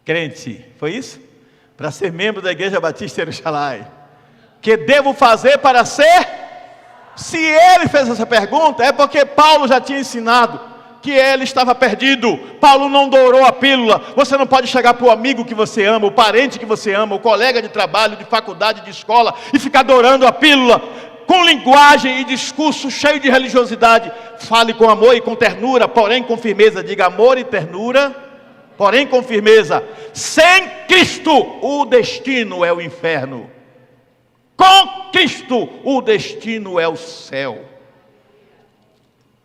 crente? Foi isso? Para ser membro da Igreja Batista Jerusalém. Que devo fazer para ser? Se ele fez essa pergunta, é porque Paulo já tinha ensinado que ele estava perdido. Paulo não dourou a pílula. Você não pode chegar para o amigo que você ama, o parente que você ama, o colega de trabalho, de faculdade, de escola, e ficar dourando a pílula com linguagem e discurso cheio de religiosidade. Fale com amor e com ternura, porém com firmeza. Diga amor e ternura, porém com firmeza. Sem Cristo, o destino é o inferno. Com Cristo, o destino é o céu.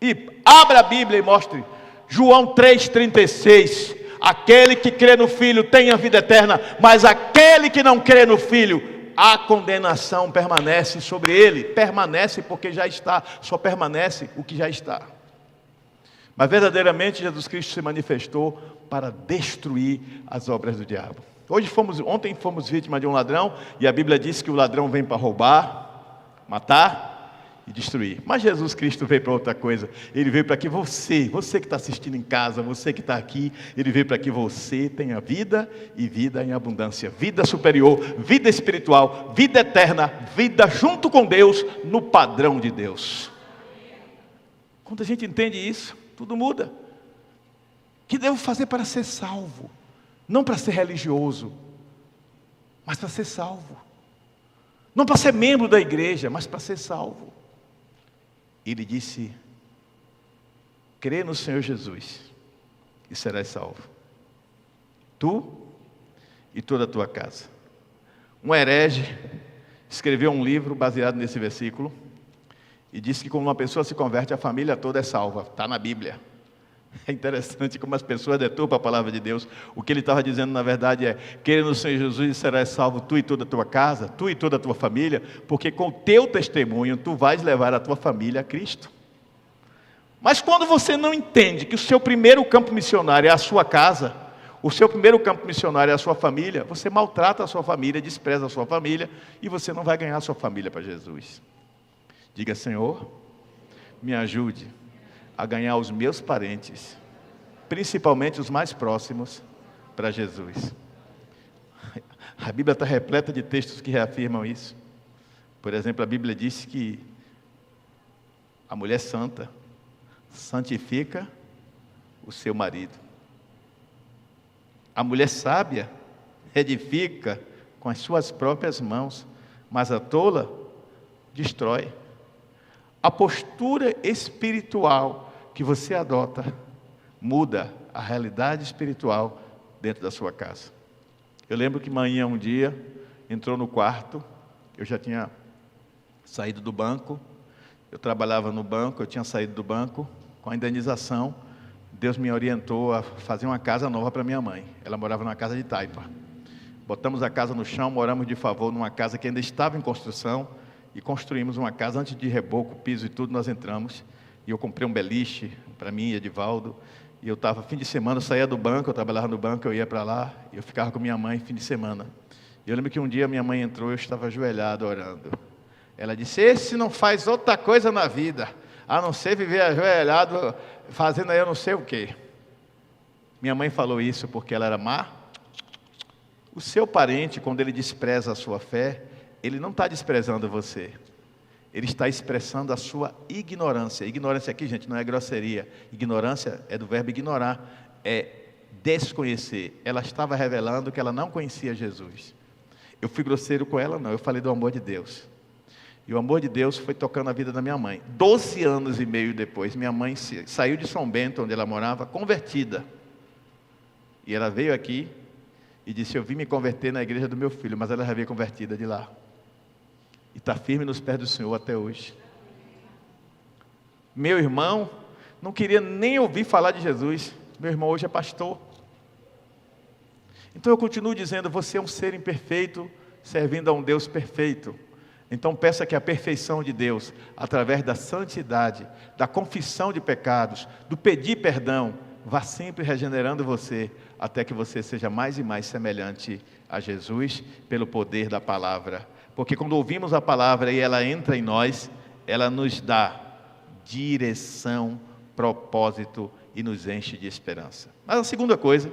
E abra a Bíblia e mostre João 3,36. Aquele que crê no Filho tem a vida eterna, mas aquele que não crê no Filho, a condenação permanece sobre ele. Permanece porque já está, só permanece o que já está. Mas verdadeiramente Jesus Cristo se manifestou para destruir as obras do diabo. Ontem fomos vítimas de um ladrão, e a Bíblia diz que o ladrão vem para roubar, matar e destruir. Mas Jesus Cristo veio para outra coisa. Ele veio para que você que está assistindo em casa, você que está aqui, ele veio para que você tenha vida e vida em abundância. Vida superior, vida espiritual, vida eterna, vida junto com Deus, no padrão de Deus. Quando a gente entende isso, tudo muda. O que devo fazer para ser salvo? Não para ser religioso, mas para ser salvo. Não para ser membro da igreja, mas para ser salvo. Ele disse: crê no Senhor Jesus e serás salvo, tu e toda a tua casa. Um herege escreveu um livro baseado nesse versículo e disse que quando uma pessoa se converte, a família toda é salva. Está na Bíblia. É interessante como as pessoas deturpam a palavra de Deus. O que ele estava dizendo na verdade é: crê no Senhor Jesus e serás salvo, tu e toda a tua casa, tu e toda a tua família, porque com o teu testemunho tu vais levar a tua família a Cristo. Mas quando você não entende que o seu primeiro campo missionário é a sua casa, o seu primeiro campo missionário é a sua família, você maltrata a sua família, despreza a sua família, e você não vai ganhar a sua família para Jesus. Diga: Senhor, me ajude a ganhar os meus parentes, principalmente os mais próximos, para Jesus. A Bíblia está repleta de textos que reafirmam isso. Por exemplo, a Bíblia diz que a mulher santa santifica o seu marido. A mulher sábia edifica com as suas próprias mãos, mas a tola destrói. A postura espiritual que você adota muda a realidade espiritual dentro da sua casa. Eu lembro que manhã um dia entrou no quarto, eu já tinha saído do banco, eu trabalhava no banco, eu tinha saído do banco com a indenização Deus me orientou a fazer uma casa nova para minha mãe. Ela morava numa casa de taipa. Botamos a casa no chão, moramos de favor numa casa que ainda estava em construção e construímos uma casa antes de reboco, piso e tudo, nós entramos. E eu comprei um beliche para mim e Edivaldo. E eu estava, fim de semana, eu saía do banco, eu trabalhava no banco, eu ia para lá, e eu ficava com minha mãe fim de semana. E eu lembro que um dia minha mãe entrou, eu estava ajoelhado orando. Ela disse: esse não faz outra coisa na vida, a não ser viver ajoelhado, fazendo aí eu não sei o quê. Minha mãe falou isso porque ela era má. O seu parente, quando ele despreza a sua fé, ele não está desprezando você. Ele está expressando a sua ignorância. Ignorância aqui, gente, não é grosseria. Ignorância é do verbo ignorar, é desconhecer. Ela estava revelando que ela não conhecia Jesus. Eu fui grosseiro com ela? Não, eu falei do amor de Deus. E o amor de Deus foi tocando a vida da minha mãe. 12 anos e meio depois, minha mãe saiu de São Bento, onde ela morava, convertida. E ela veio aqui e disse: eu vim me converter na igreja do meu filho, mas ela já veio convertida de lá. E está firme nos pés do Senhor até hoje. Meu irmão não queria nem ouvir falar de Jesus. Meu irmão hoje é pastor. Então eu continuo dizendo: você é um ser imperfeito, servindo a um Deus perfeito. Então peça que a perfeição de Deus, através da santidade, da confissão de pecados, do pedir perdão, vá sempre regenerando você, até que você seja mais e mais semelhante a Jesus, pelo poder da palavra. Porque quando ouvimos a palavra e ela entra em nós, ela nos dá direção, propósito e nos enche de esperança. Mas a segunda coisa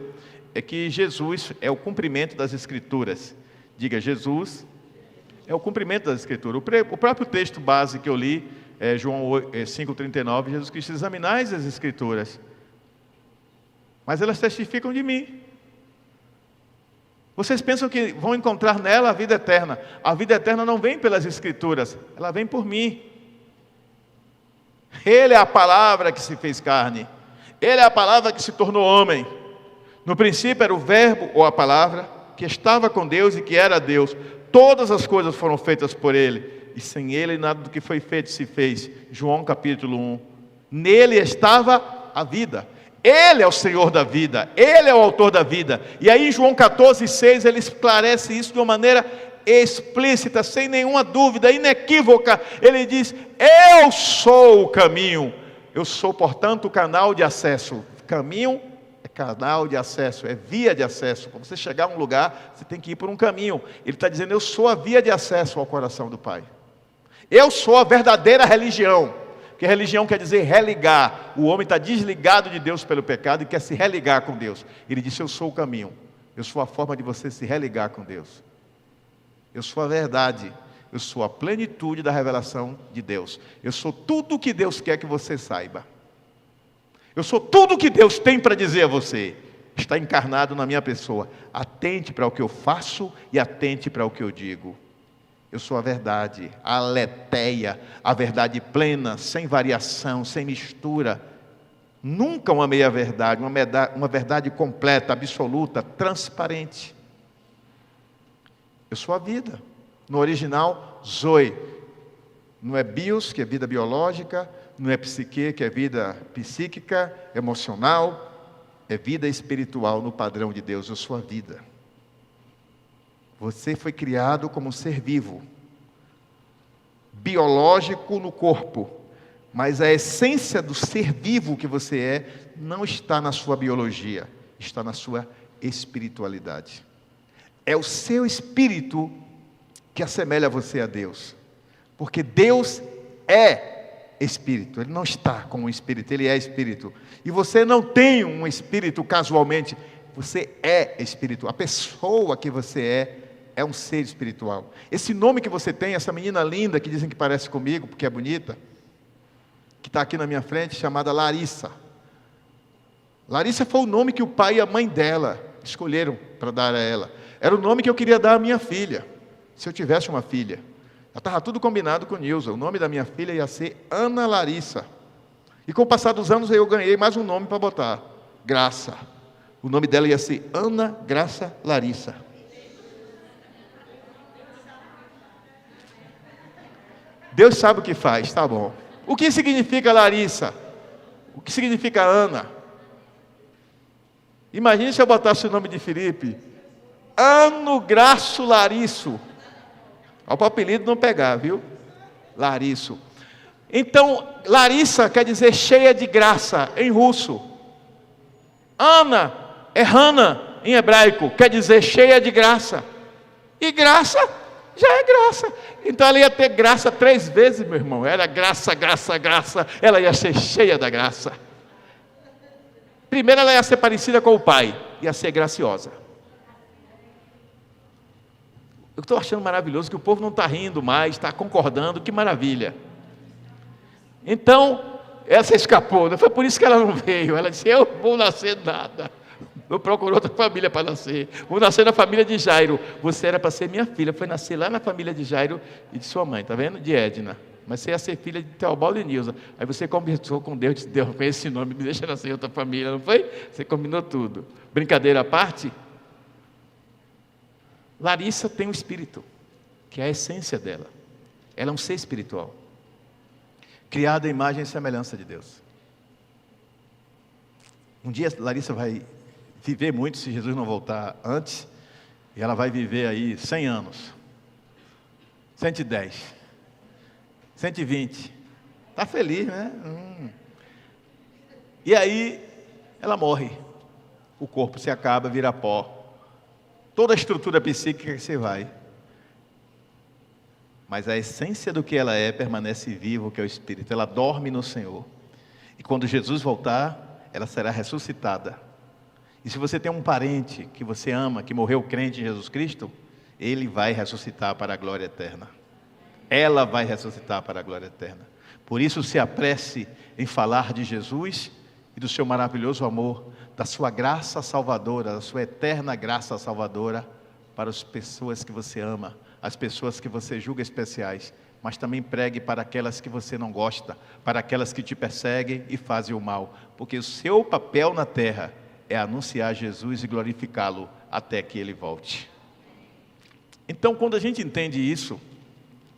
é que Jesus é o cumprimento das Escrituras. Diga: Jesus é o cumprimento das Escrituras. O próprio texto base que eu li, João 5,39, Jesus Cristo: examinais as Escrituras, mas elas testificam de mim. Vocês pensam que vão encontrar nela a vida eterna. A vida eterna não vem pelas Escrituras, ela vem por mim. Ele é a palavra que se fez carne. Ele é a palavra que se tornou homem. No princípio era o verbo ou a palavra, que estava com Deus e que era Deus. Todas as coisas foram feitas por Ele, e sem Ele nada do que foi feito se fez. João capítulo 1. Nele estava a vida. Ele é o Senhor da vida, Ele é o autor da vida. E aí em João 14,6 ele esclarece isso de uma maneira explícita, sem nenhuma dúvida, inequívoca. Ele diz: eu sou o caminho. Eu sou, portanto, o canal de acesso. Caminho é canal de acesso, é via de acesso. Para você chegar a um lugar, você tem que ir por um caminho. Ele está dizendo: eu sou a via de acesso ao coração do Pai. Eu sou a verdadeira religião. Porque religião quer dizer religar. O homem está desligado de Deus pelo pecado e quer se religar com Deus. Ele disse: eu sou o caminho. Eu sou a forma de você se religar com Deus. Eu sou a verdade. Eu sou a plenitude da revelação de Deus. Eu sou tudo o que Deus quer que você saiba. Eu sou tudo o que Deus tem para dizer a você. Está encarnado na minha pessoa. Atente para o que eu faço e atente para o que eu digo. Eu sou a verdade, a aletheia, a verdade plena, sem variação, sem mistura. Nunca uma meia-verdade, uma verdade completa, absoluta, transparente. Eu sou a vida. No original, Zoe. Não é bios, que é vida biológica, não é psique, que é vida psíquica, emocional, é vida espiritual no padrão de Deus. Eu sou a vida. Você foi criado como um ser vivo, biológico no corpo, mas a essência do ser vivo que você é, não está na sua biologia, está na sua espiritualidade. É o seu espírito que assemelha você a Deus, porque Deus é espírito, Ele não está como um espírito, Ele é espírito, e você não tem um espírito casualmente, você é espírito, a pessoa que você é um ser espiritual. Esse nome que você tem, essa menina linda, que dizem que parece comigo, porque é bonita, que está aqui na minha frente, chamada Larissa. Larissa foi o nome que o pai e a mãe dela escolheram para dar a ela. Era o nome que eu queria dar à minha filha, se eu tivesse uma filha. Já estava tudo combinado com Nilza. O nome da minha filha ia ser Ana Larissa. E com o passar dos anos eu ganhei mais um nome para botar, Graça. O nome dela ia ser Ana Graça Larissa. Deus sabe o que faz, tá bom. O que significa Larissa? O que significa Ana? Imagine se eu botasse o nome de Felipe, Ano Graço Larisso. Olha para o apelido não pegar, viu? Larisso. Então, Larissa quer dizer cheia de graça, em russo. Ana é Hana, em hebraico, quer dizer cheia de graça. E graça já é graça. Então ela ia ter graça 3 vezes, meu irmão. Era graça, graça, graça. Ela ia ser cheia da graça. Primeiro ela ia ser parecida com o pai, ia ser graciosa. Eu estou achando maravilhoso que o povo não está rindo mais, está concordando, que maravilha. Então, ela se escapou, não foi por isso que ela não veio. Ela disse, eu vou nascer nada. Eu procuro outra família para nascer. Vou nascer na família de Jairo. Você era para ser minha filha, foi nascer lá na família de Jairo e de sua mãe, está vendo? De Edna. Mas você ia ser filha de Teobaldo e Nilza. Aí você conversou com Deus, disse, Deus, com esse nome, me deixa nascer em outra família, não foi? Você combinou tudo. Brincadeira à parte, Larissa tem um espírito, que é a essência dela. Ela é um ser espiritual, criada à imagem e semelhança de Deus. Um dia Larissa vai viver muito, se Jesus não voltar antes, e ela vai viver aí 100 anos, 110, 120, está feliz, né? E aí, ela morre, o corpo se acaba, vira pó, toda a estrutura psíquica que se vai, mas a essência do que ela é, permanece vivo, que é o Espírito, ela dorme no Senhor, e quando Jesus voltar, ela será ressuscitada. E se você tem um parente que você ama, que morreu crente em Jesus Cristo, ele vai ressuscitar para a glória eterna. Ela vai ressuscitar para a glória eterna. Por isso se apresse em falar de Jesus e do seu maravilhoso amor, da sua graça salvadora, da sua eterna graça salvadora para as pessoas que você ama, as pessoas que você julga especiais, mas também pregue para aquelas que você não gosta, para aquelas que te perseguem e fazem o mal, porque o seu papel na terra é anunciar Jesus e glorificá-lo até que Ele volte. Então, quando a gente entende isso,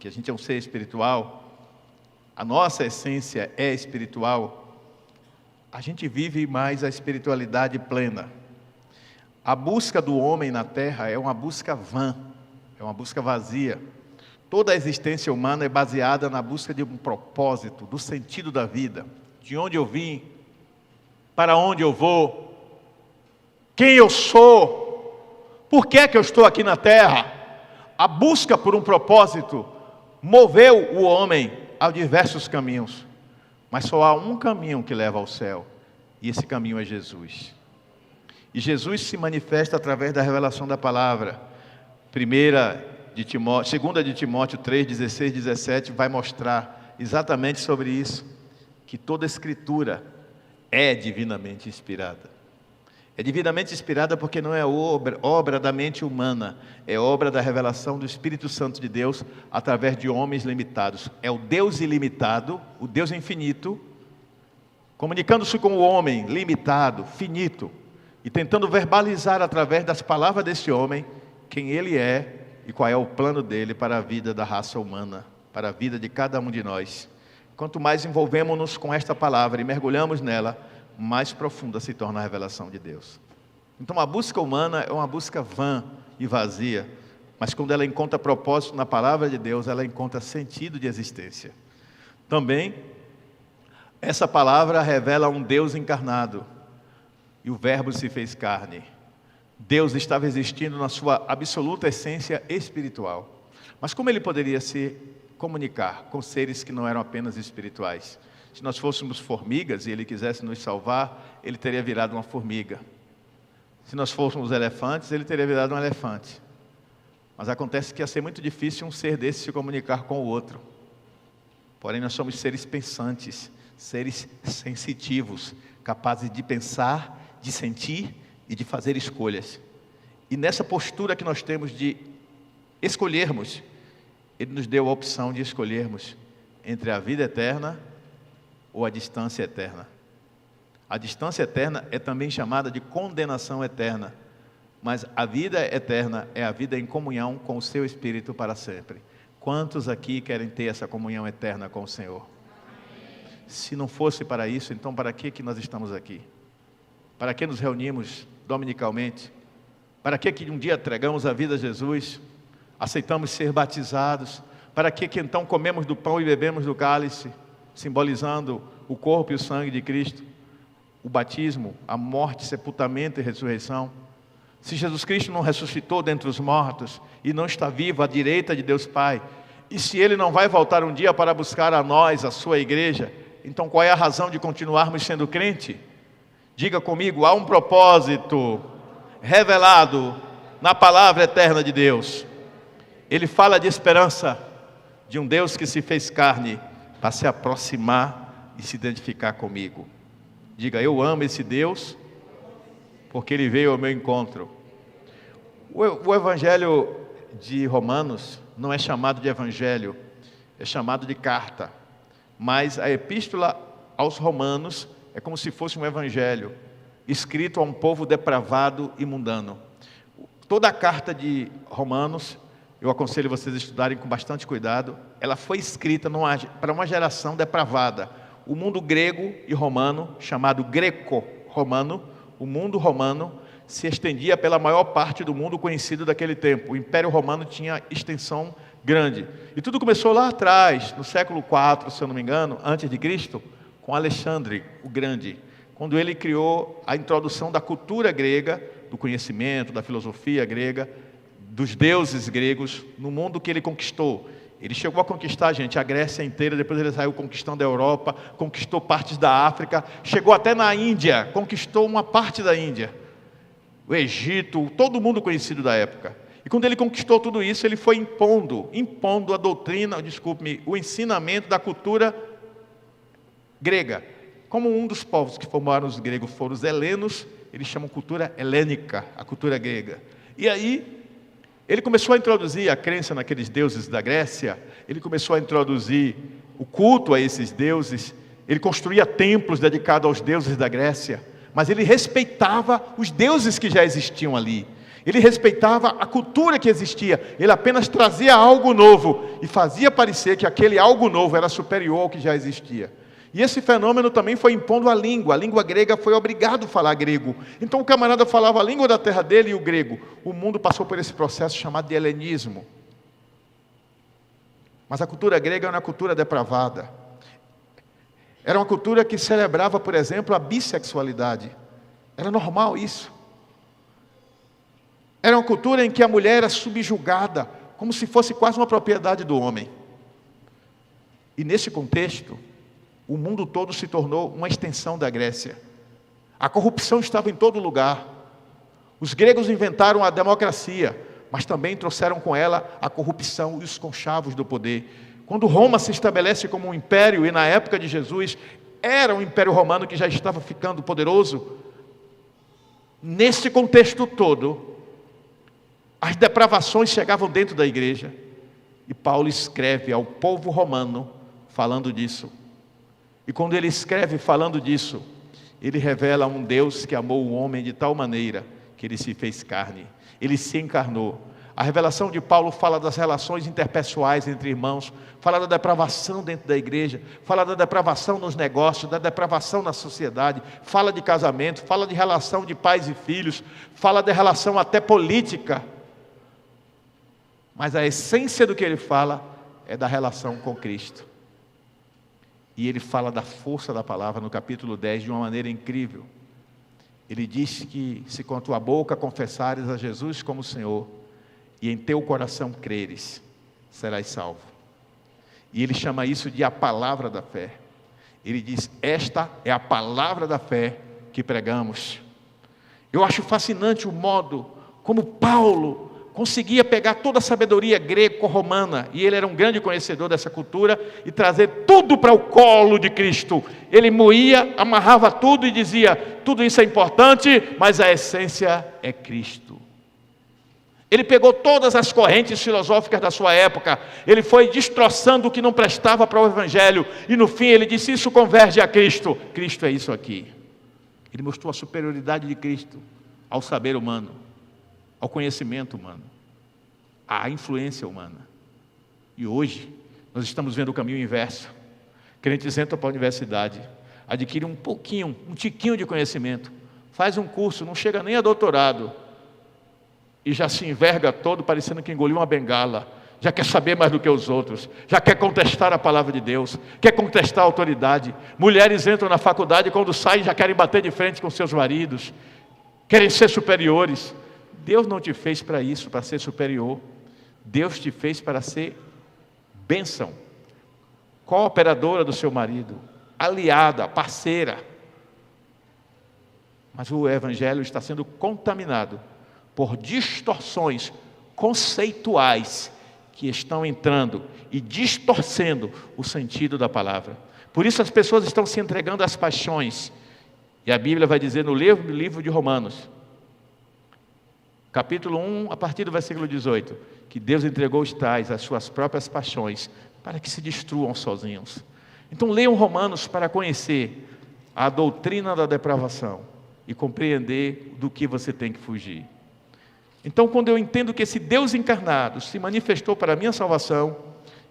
que a gente é um ser espiritual, a nossa essência é espiritual, a gente vive mais a espiritualidade plena. A busca do homem na terra é uma busca vã, é uma busca vazia. Toda a existência humana é baseada na busca de um propósito, do sentido da vida, de onde eu vim, para onde eu vou, quem eu sou, por que é que eu estou aqui na terra. A busca por um propósito moveu o homem a diversos caminhos, mas só há um caminho que leva ao céu, e esse caminho é Jesus. E Jesus se manifesta através da revelação da palavra. 2 de Timóteo 3, 16, 17 vai mostrar exatamente sobre isso, que toda escritura é divinamente inspirada. É divinamente inspirada porque não é obra da mente humana, é obra da revelação do Espírito Santo de Deus através de homens limitados. É o Deus ilimitado, o Deus infinito, comunicando-se com o homem limitado, finito, e tentando verbalizar através das palavras desse homem quem ele é e qual é o plano dele para a vida da raça humana, para a vida de cada um de nós. Quanto mais envolvemos-nos com esta palavra e mergulhamos nela, mais profunda se torna a revelação de Deus. Então a busca humana é uma busca vã e vazia, mas quando ela encontra propósito na palavra de Deus, ela encontra sentido de existência. Também, essa palavra revela um Deus encarnado, e o Verbo se fez carne. Deus estava existindo na sua absoluta essência espiritual, mas como ele poderia se comunicar com seres que não eram apenas espirituais? Se nós fôssemos formigas e Ele quisesse nos salvar, Ele teria virado uma formiga. Se nós fôssemos elefantes, Ele teria virado um elefante. Mas acontece que ia ser muito difícil um ser desse se comunicar com o outro. Porém, nós somos seres pensantes, seres sensitivos, capazes de pensar, de sentir e de fazer escolhas. E nessa postura que nós temos de escolhermos, Ele nos deu a opção de escolhermos entre a vida eterna ou a distância eterna. A distância eterna é também chamada de condenação eterna, mas a vida eterna é a vida em comunhão com o seu Espírito para sempre. Quantos aqui querem ter essa comunhão eterna com o Senhor? Se não fosse para isso, então para que nós estamos aqui? Para que nos reunimos dominicalmente? Para que um dia entregamos a vida a Jesus, aceitamos ser batizados? Para que então comemos do pão e bebemos do cálice, simbolizando o corpo e o sangue de Cristo? O batismo, a morte, sepultamento e ressurreição. Se Jesus Cristo não ressuscitou dentre os mortos e não está vivo à direita de Deus Pai, e se Ele não vai voltar um dia para buscar a nós, a sua igreja, então qual é a razão de continuarmos sendo crente? Diga comigo, há um propósito revelado na palavra eterna de Deus. Ele fala de esperança, de um Deus que se fez carne para se aproximar e se identificar comigo. Diga, eu amo esse Deus porque Ele veio ao meu encontro. O Evangelho de Romanos não é chamado de Evangelho, é chamado de carta. Mas a Epístola aos Romanos é como se fosse um Evangelho, escrito a um povo depravado e mundano. Toda a carta de Romanos, eu aconselho vocês a estudarem com bastante cuidado, ela foi escrita para uma geração depravada. O mundo grego e romano, chamado greco-romano, o mundo romano se estendia pela maior parte do mundo conhecido daquele tempo. O Império Romano tinha extensão grande. E tudo começou lá atrás, no século IV, se eu não me engano, antes de Cristo, com Alexandre o Grande, quando ele criou a introdução da cultura grega, do conhecimento, da filosofia grega, dos deuses gregos, no mundo que ele conquistou. Ele chegou a conquistar, gente, a Grécia inteira, depois ele saiu conquistando a Europa, conquistou partes da África, chegou até na Índia, conquistou uma parte da Índia, o Egito, todo mundo conhecido da época. E quando ele conquistou tudo isso, ele foi impondo a doutrina, o ensinamento da cultura grega. Como um dos povos que formaram os gregos foram os helenos, eles chamam cultura helênica, a cultura grega. E aí, ele começou a introduzir a crença naqueles deuses da Grécia, ele começou a introduzir o culto a esses deuses, ele construía templos dedicados aos deuses da Grécia, mas ele respeitava os deuses que já existiam ali, ele respeitava a cultura que existia, ele apenas trazia algo novo e fazia parecer que aquele algo novo era superior ao que já existia. E esse fenômeno também foi impondo a língua grega foi obrigado a falar grego. Então o camarada falava a língua da terra dele e o grego. O mundo passou por esse processo chamado de helenismo. Mas a cultura grega era uma cultura depravada. Era uma cultura que celebrava, por exemplo, a bissexualidade. Era normal isso. Era uma cultura em que a mulher era subjugada, como se fosse quase uma propriedade do homem. E nesse contexto, o mundo todo se tornou uma extensão da Grécia. A corrupção estava em todo lugar. Os gregos inventaram a democracia, mas também trouxeram com ela a corrupção e os conchavos do poder. Quando Roma se estabelece como um império, e na época de Jesus era um império romano que já estava ficando poderoso, nesse contexto todo, as depravações chegavam dentro da igreja. E Paulo escreve ao povo romano falando disso. E quando ele escreve falando disso, ele revela um Deus que amou o homem de tal maneira que ele se fez carne, ele se encarnou. A revelação de Paulo fala das relações interpessoais entre irmãos, fala da depravação dentro da igreja, fala da depravação nos negócios, da depravação na sociedade, fala de casamento, fala de relação de pais e filhos, fala de relação até política. Mas a essência do que ele fala é da relação com Cristo. E ele fala da força da palavra no capítulo 10 de uma maneira incrível. Ele diz que se com a tua boca confessares a Jesus como Senhor e em teu coração creres, serás salvo. E ele chama isso de a palavra da fé. Ele diz, esta é a palavra da fé que pregamos. Eu acho fascinante o modo como Paulo conseguia pegar toda a sabedoria greco-romana, e ele era um grande conhecedor dessa cultura, e trazer tudo para o colo de Cristo. Ele moía, amarrava tudo e dizia, tudo isso é importante, mas a essência é Cristo. Ele pegou todas as correntes filosóficas da sua época, ele foi destroçando o que não prestava para o Evangelho, e no fim ele disse, isso converge a Cristo. Cristo é isso aqui. Ele mostrou a superioridade de Cristo ao saber humano, ao conhecimento humano, à influência humana. E hoje, nós estamos vendo o caminho inverso. Crentes entram para a universidade, adquirem um tiquinho de conhecimento, faz um curso, não chega nem a doutorado, e já se enverga todo, parecendo que engoliu uma bengala, já quer saber mais do que os outros, já quer contestar a palavra de Deus, quer contestar a autoridade. Mulheres entram na faculdade e quando saem já querem bater de frente com seus maridos, querem ser superiores. Deus não te fez para isso, para ser superior. Deus te fez para ser bênção, cooperadora do seu marido, aliada, parceira. Mas o evangelho está sendo contaminado por distorções conceituais que estão entrando e distorcendo o sentido da palavra. Por isso as pessoas estão se entregando às paixões. E a Bíblia vai dizer no livro de Romanos, capítulo 1, a partir do versículo 18, que Deus entregou os tais às suas próprias paixões, para que se destruam sozinhos. Então leiam Romanos para conhecer a doutrina da depravação e compreender do que você tem que fugir. Então, quando eu entendo que esse Deus encarnado se manifestou para a minha salvação,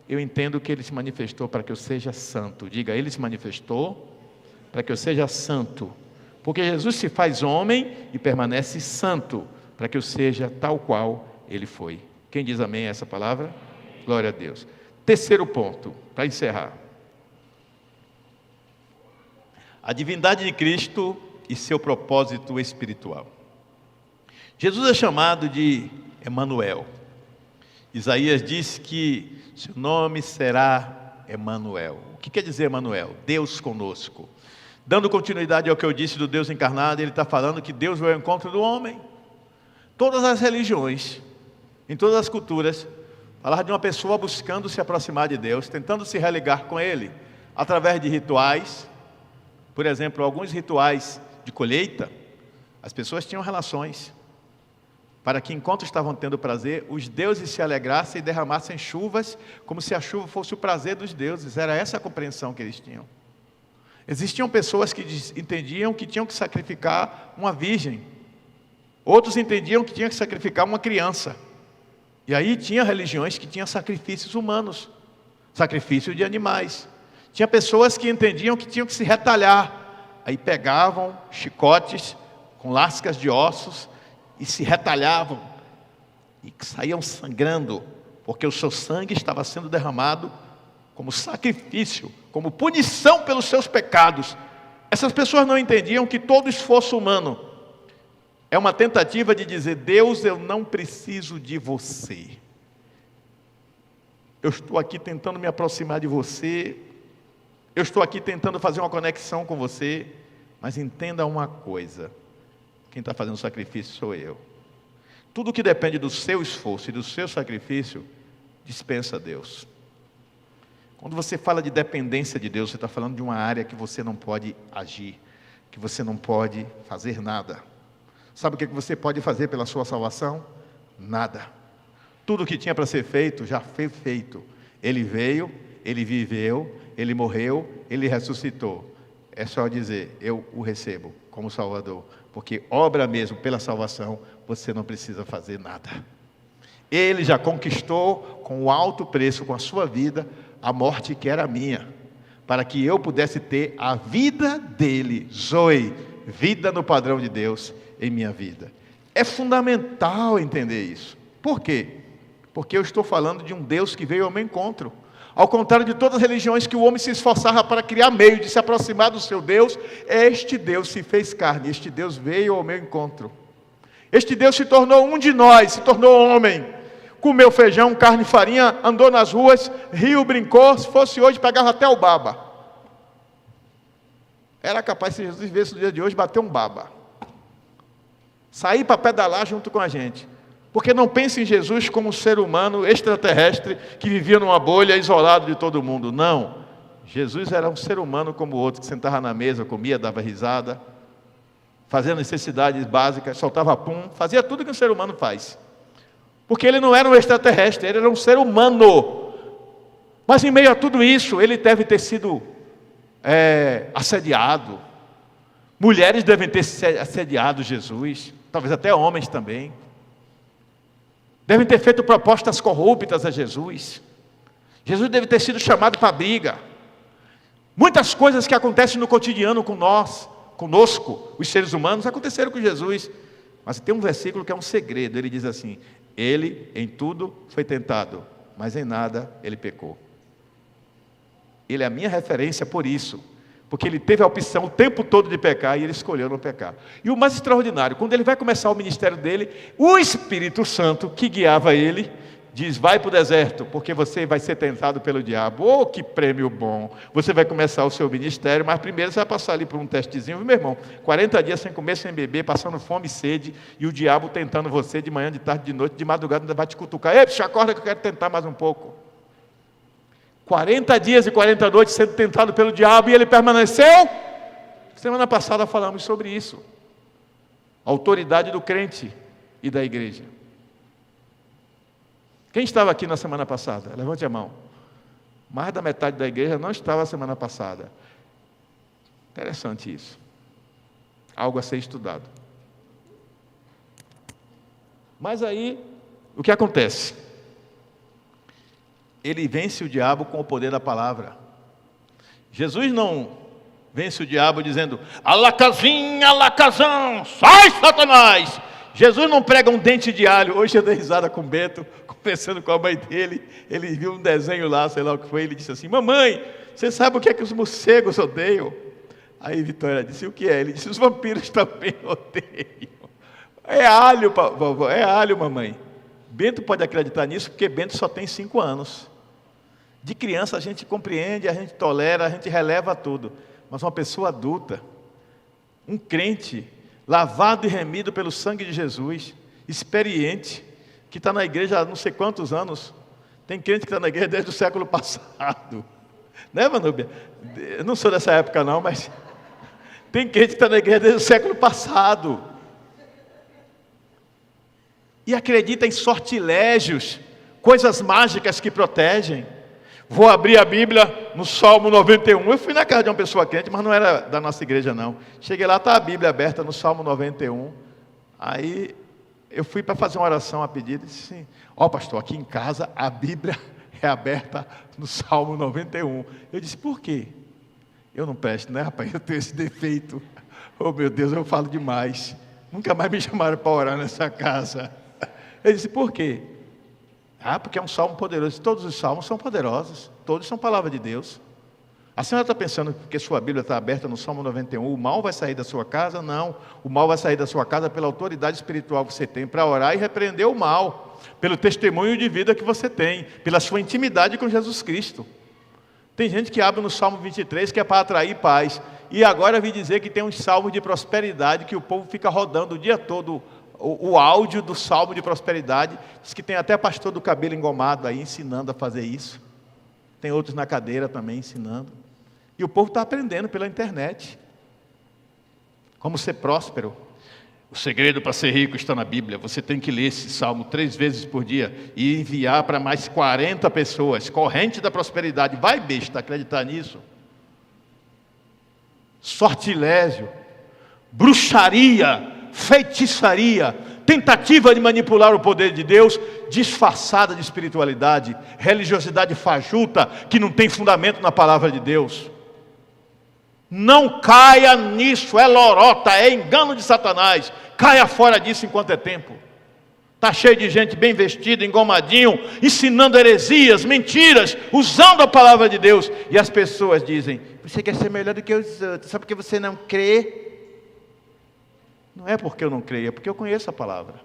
eu entendo que Ele se manifestou para que eu seja santo. Diga, Ele se manifestou para que eu seja santo. Porque Jesus se faz homem e permanece santo, para que eu seja tal qual Ele foi. Quem diz amém a essa palavra? Glória a Deus. Terceiro ponto, para encerrar. A divindade de Cristo e seu propósito espiritual. Jesus é chamado de Emanuel. Isaías diz que seu nome será Emanuel. O que quer dizer Emanuel? Deus conosco. Dando continuidade ao que eu disse do Deus encarnado, ele está falando que Deus veio ao encontro do homem. Todas as religiões, em todas as culturas, falavam de uma pessoa buscando se aproximar de Deus, tentando se religar com Ele, através de rituais. Por exemplo, alguns rituais de colheita, as pessoas tinham relações, para que enquanto estavam tendo prazer, os deuses se alegrassem e derramassem chuvas, como se a chuva fosse o prazer dos deuses. Era essa a compreensão que eles tinham. Existiam pessoas que entendiam que tinham que sacrificar uma virgem. Outros entendiam que tinham que sacrificar uma criança. E aí tinha religiões que tinham sacrifícios humanos, sacrifício de animais. Tinha pessoas que entendiam que tinham que se retalhar. Aí pegavam chicotes com lascas de ossos e se retalhavam. E saíam sangrando, porque o seu sangue estava sendo derramado como sacrifício, como punição pelos seus pecados. Essas pessoas não entendiam que todo esforço humano é uma tentativa de dizer: Deus, eu não preciso de você. Eu estou aqui tentando me aproximar de você. Eu estou aqui tentando fazer uma conexão com você. Mas entenda uma coisa: quem está fazendo o sacrifício sou eu. Tudo que depende do seu esforço e do seu sacrifício, dispensa a Deus. Quando você fala de dependência de Deus, você está falando de uma área que você não pode agir, que você não pode fazer nada. Sabe o que você pode fazer pela sua salvação? Nada. Tudo que tinha para ser feito, já foi feito. Ele veio, Ele viveu, Ele morreu, Ele ressuscitou. É só dizer: eu o recebo como Salvador. Porque obra mesmo pela salvação, você não precisa fazer nada. Ele já conquistou com o alto preço, com a sua vida, a morte que era minha, para que eu pudesse ter a vida dele, Zoe, vida no padrão de Deus em minha vida. É fundamental entender isso. Por quê? Porque eu estou falando de um Deus que veio ao meu encontro. Ao contrário de todas as religiões que o homem se esforçava para criar meio de se aproximar do seu Deus, este Deus se fez carne, este Deus veio ao meu encontro. Este Deus se tornou um de nós, se tornou homem. Comeu feijão, carne e farinha, andou nas ruas, riu, brincou. Se fosse hoje, pegava até o baba. Era capaz, se Jesus vivesse no dia de hoje, bater um baba. Sair para pedalar junto com a gente. Porque não pense em Jesus como um ser humano extraterrestre que vivia numa bolha, isolado de todo mundo. Não. Jesus era um ser humano como o outro, que sentava na mesa, comia, dava risada, fazia necessidades básicas, soltava pum, fazia tudo que um ser humano faz. Porque ele não era um extraterrestre, ele era um ser humano. Mas em meio a tudo isso, ele deve ter sido assediado. Mulheres devem ter assediado Jesus, talvez até homens também. Devem ter feito propostas corruptas a Jesus. Jesus deve ter sido chamado para briga. Muitas coisas que acontecem no cotidiano com nós, conosco, os seres humanos, aconteceram com Jesus. Mas tem um versículo que é um segredo. Ele diz assim: ele em tudo foi tentado, mas em nada ele pecou. Ele é a minha referência por isso, porque ele teve a opção o tempo todo de pecar e ele escolheu não pecar. E o mais extraordinário, quando ele vai começar o ministério dele, o Espírito Santo que guiava ele diz: vai para o deserto, porque você vai ser tentado pelo diabo. Oh, que prêmio bom! Você vai começar o seu ministério, mas primeiro você vai passar ali por um testezinho, meu irmão, 40 dias sem comer, sem beber, passando fome e sede, e o diabo tentando você de manhã, de tarde, de noite, de madrugada, ainda vai te cutucar: ei, bicho, acorda que eu quero tentar mais um pouco. 40 dias e 40 noites sendo tentado pelo diabo, e ele permaneceu. Semana passada falamos sobre isso. A autoridade do crente e da igreja. Quem estava aqui na semana passada? Levante a mão. Mais da metade da igreja não estava a semana passada. Interessante isso. Algo a ser estudado. Mas aí, o que acontece? Ele vence o diabo com o poder da palavra. Jesus não vence o diabo dizendo: alacazinha, alacazão, sai Satanás. Jesus não prega um dente de alho. Hoje eu dei risada com o Bento, conversando com a mãe dele. Ele viu um desenho lá, sei lá o que foi. Ele disse assim: mamãe, você sabe o que é que os morcegos odeiam? Aí Vitória disse: o que é? Ele disse: os vampiros também odeiam. É alho, vovó, é alho, mamãe. Bento pode acreditar nisso porque Bento só tem 5 anos. De criança a gente compreende, a gente tolera, a gente releva tudo. Mas uma pessoa adulta, um crente, lavado e remido pelo sangue de Jesus, experiente, que está na igreja há não sei quantos anos. Tem crente que está na igreja desde o século passado. Né, Manúbia? Eu não sou dessa época não, mas tem crente que está na igreja desde o século passado. E acredita em sortilégios, coisas mágicas que protegem. Vou abrir a Bíblia no Salmo 91. Eu fui na casa de uma pessoa crente, mas não era da nossa igreja não. Cheguei lá, está a Bíblia aberta no Salmo 91. Aí eu fui para fazer uma oração a pedido e disse assim: ó, pastor, aqui em casa a Bíblia é aberta no Salmo 91. Eu disse: por quê? Eu não presto, né, rapaz? Eu tenho esse defeito. Oh, meu Deus, eu falo demais. Nunca mais me chamaram para orar nessa casa. Ele disse: por quê? Ah, porque é um salmo poderoso. Todos os salmos são poderosos. Todos são palavra de Deus. A senhora está pensando que sua Bíblia está aberta no Salmo 91, o mal vai sair da sua casa? Não. O mal vai sair da sua casa pela autoridade espiritual que você tem para orar e repreender o mal. Pelo testemunho de vida que você tem. Pela sua intimidade com Jesus Cristo. Tem gente que abre no Salmo 23 que é para atrair paz. E agora vim dizer que tem uns salmos de prosperidade que o povo fica rodando o dia todo. O áudio do salmo de prosperidade. Diz que tem até pastor do cabelo engomado aí ensinando a fazer isso. Tem outros na cadeira também ensinando. E o povo está aprendendo pela internet. Como ser próspero. O segredo para ser rico está na Bíblia. Você tem que ler esse salmo 3 vezes por dia e enviar para mais 40 pessoas. Corrente da prosperidade. Vai, besta, acreditar nisso? Sortilégio, bruxaria, feitiçaria, tentativa de manipular o poder de Deus, disfarçada de espiritualidade, religiosidade fajuta, que não tem fundamento na palavra de Deus. Não caia nisso, é lorota, é engano de Satanás. Caia fora disso enquanto é tempo. Está cheio de gente bem vestida, engomadinho, ensinando heresias, mentiras, usando a palavra de Deus. E as pessoas dizem: você quer ser melhor do que os outros, só porque você não crê? Não é porque eu não creio, é porque eu conheço a palavra.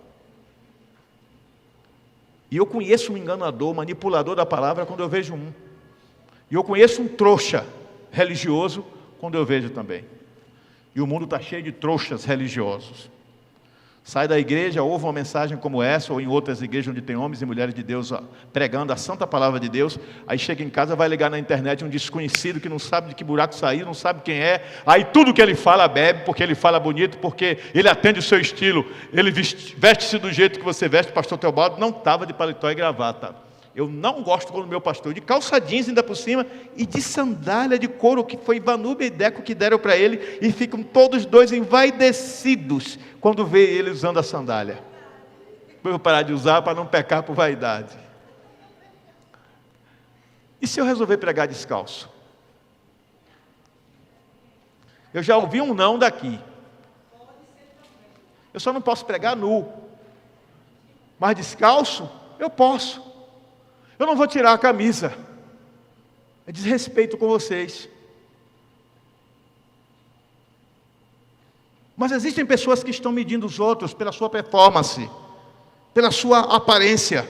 E eu conheço um enganador, manipulador da palavra quando eu vejo um. E eu conheço um trouxa religioso quando eu vejo também. E o mundo está cheio de trouxas religiosos. Sai da igreja, ouve uma mensagem como essa, ou em outras igrejas onde tem homens e mulheres de Deus pregando a santa palavra de Deus, aí chega em casa, vai ligar na internet um desconhecido que não sabe de que buraco saiu, não sabe quem é, aí tudo que ele fala bebe, porque ele fala bonito, porque ele atende o seu estilo, ele veste-se do jeito que você veste. O pastor Teobaldo não estava de paletó e gravata. Eu não gosto quando o meu pastor, de calça jeans ainda por cima, e de sandália de couro, que foi Vanúbia e Deco que deram para ele, e ficam todos dois envaidecidos, quando vê ele usando a sandália. Eu vou parar de usar para não pecar por vaidade. E se eu resolver pregar descalço? Eu já ouvi um não daqui. Eu só não posso pregar nu. Mas descalço, eu posso. Eu não vou tirar a camisa. É desrespeito com vocês. Mas existem pessoas que estão medindo os outros pela sua performance, pela sua aparência.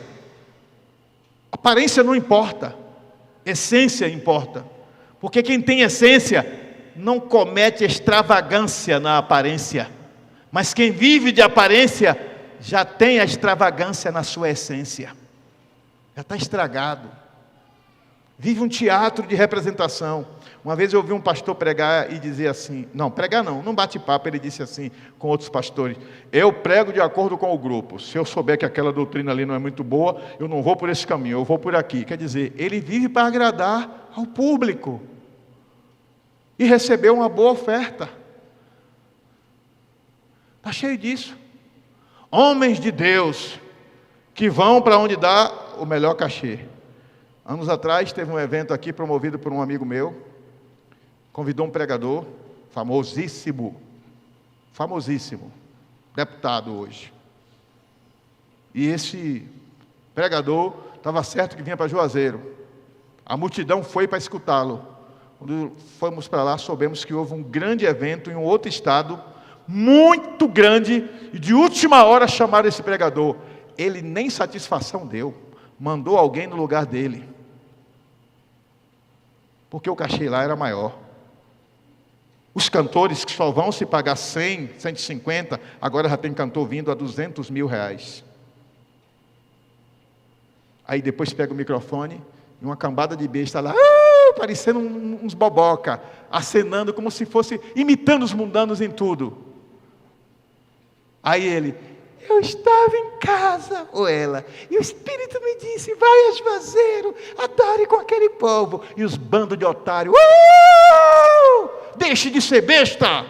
Aparência não importa, essência importa. Porque quem tem essência não comete extravagância na aparência. Mas quem vive de aparência já tem a extravagância na sua essência. Já está estragado. Vive um teatro de representação. Uma vez eu ouvi um pastor pregar e dizer assim, não bate papo, ele disse assim com outros pastores: eu prego de acordo com o grupo, se eu souber que aquela doutrina ali não é muito boa, eu não vou por esse caminho, eu vou por aqui. Quer dizer, ele vive para agradar ao público e recebeu uma boa oferta. Está cheio disso. Homens de Deus que vão para onde dá o melhor cachê. Anos atrás teve um evento aqui promovido por um amigo meu. Convidou um pregador famosíssimo, deputado hoje. E esse pregador estava certo que vinha para Juazeiro. A multidão foi para escutá-lo. Quando fomos para lá, soubemos que houve um grande evento em um outro estado, muito grande, e de última hora chamaram esse pregador. Ele nem satisfação deu, mandou alguém no lugar dele, porque o cachê lá era maior. Os cantores que só vão se pagar 100, 150, agora já tem cantor vindo a 200 mil reais. Aí depois pega o microfone e uma cambada de besta lá, parecendo uns boboca, acenando como se fosse, imitando os mundanos em tudo. Aí ele: eu estava em casa, ou ela, e o Espírito me disse: vai a Juazeiro, adore com aquele povo. E os bandos de otário: deixe de ser besta,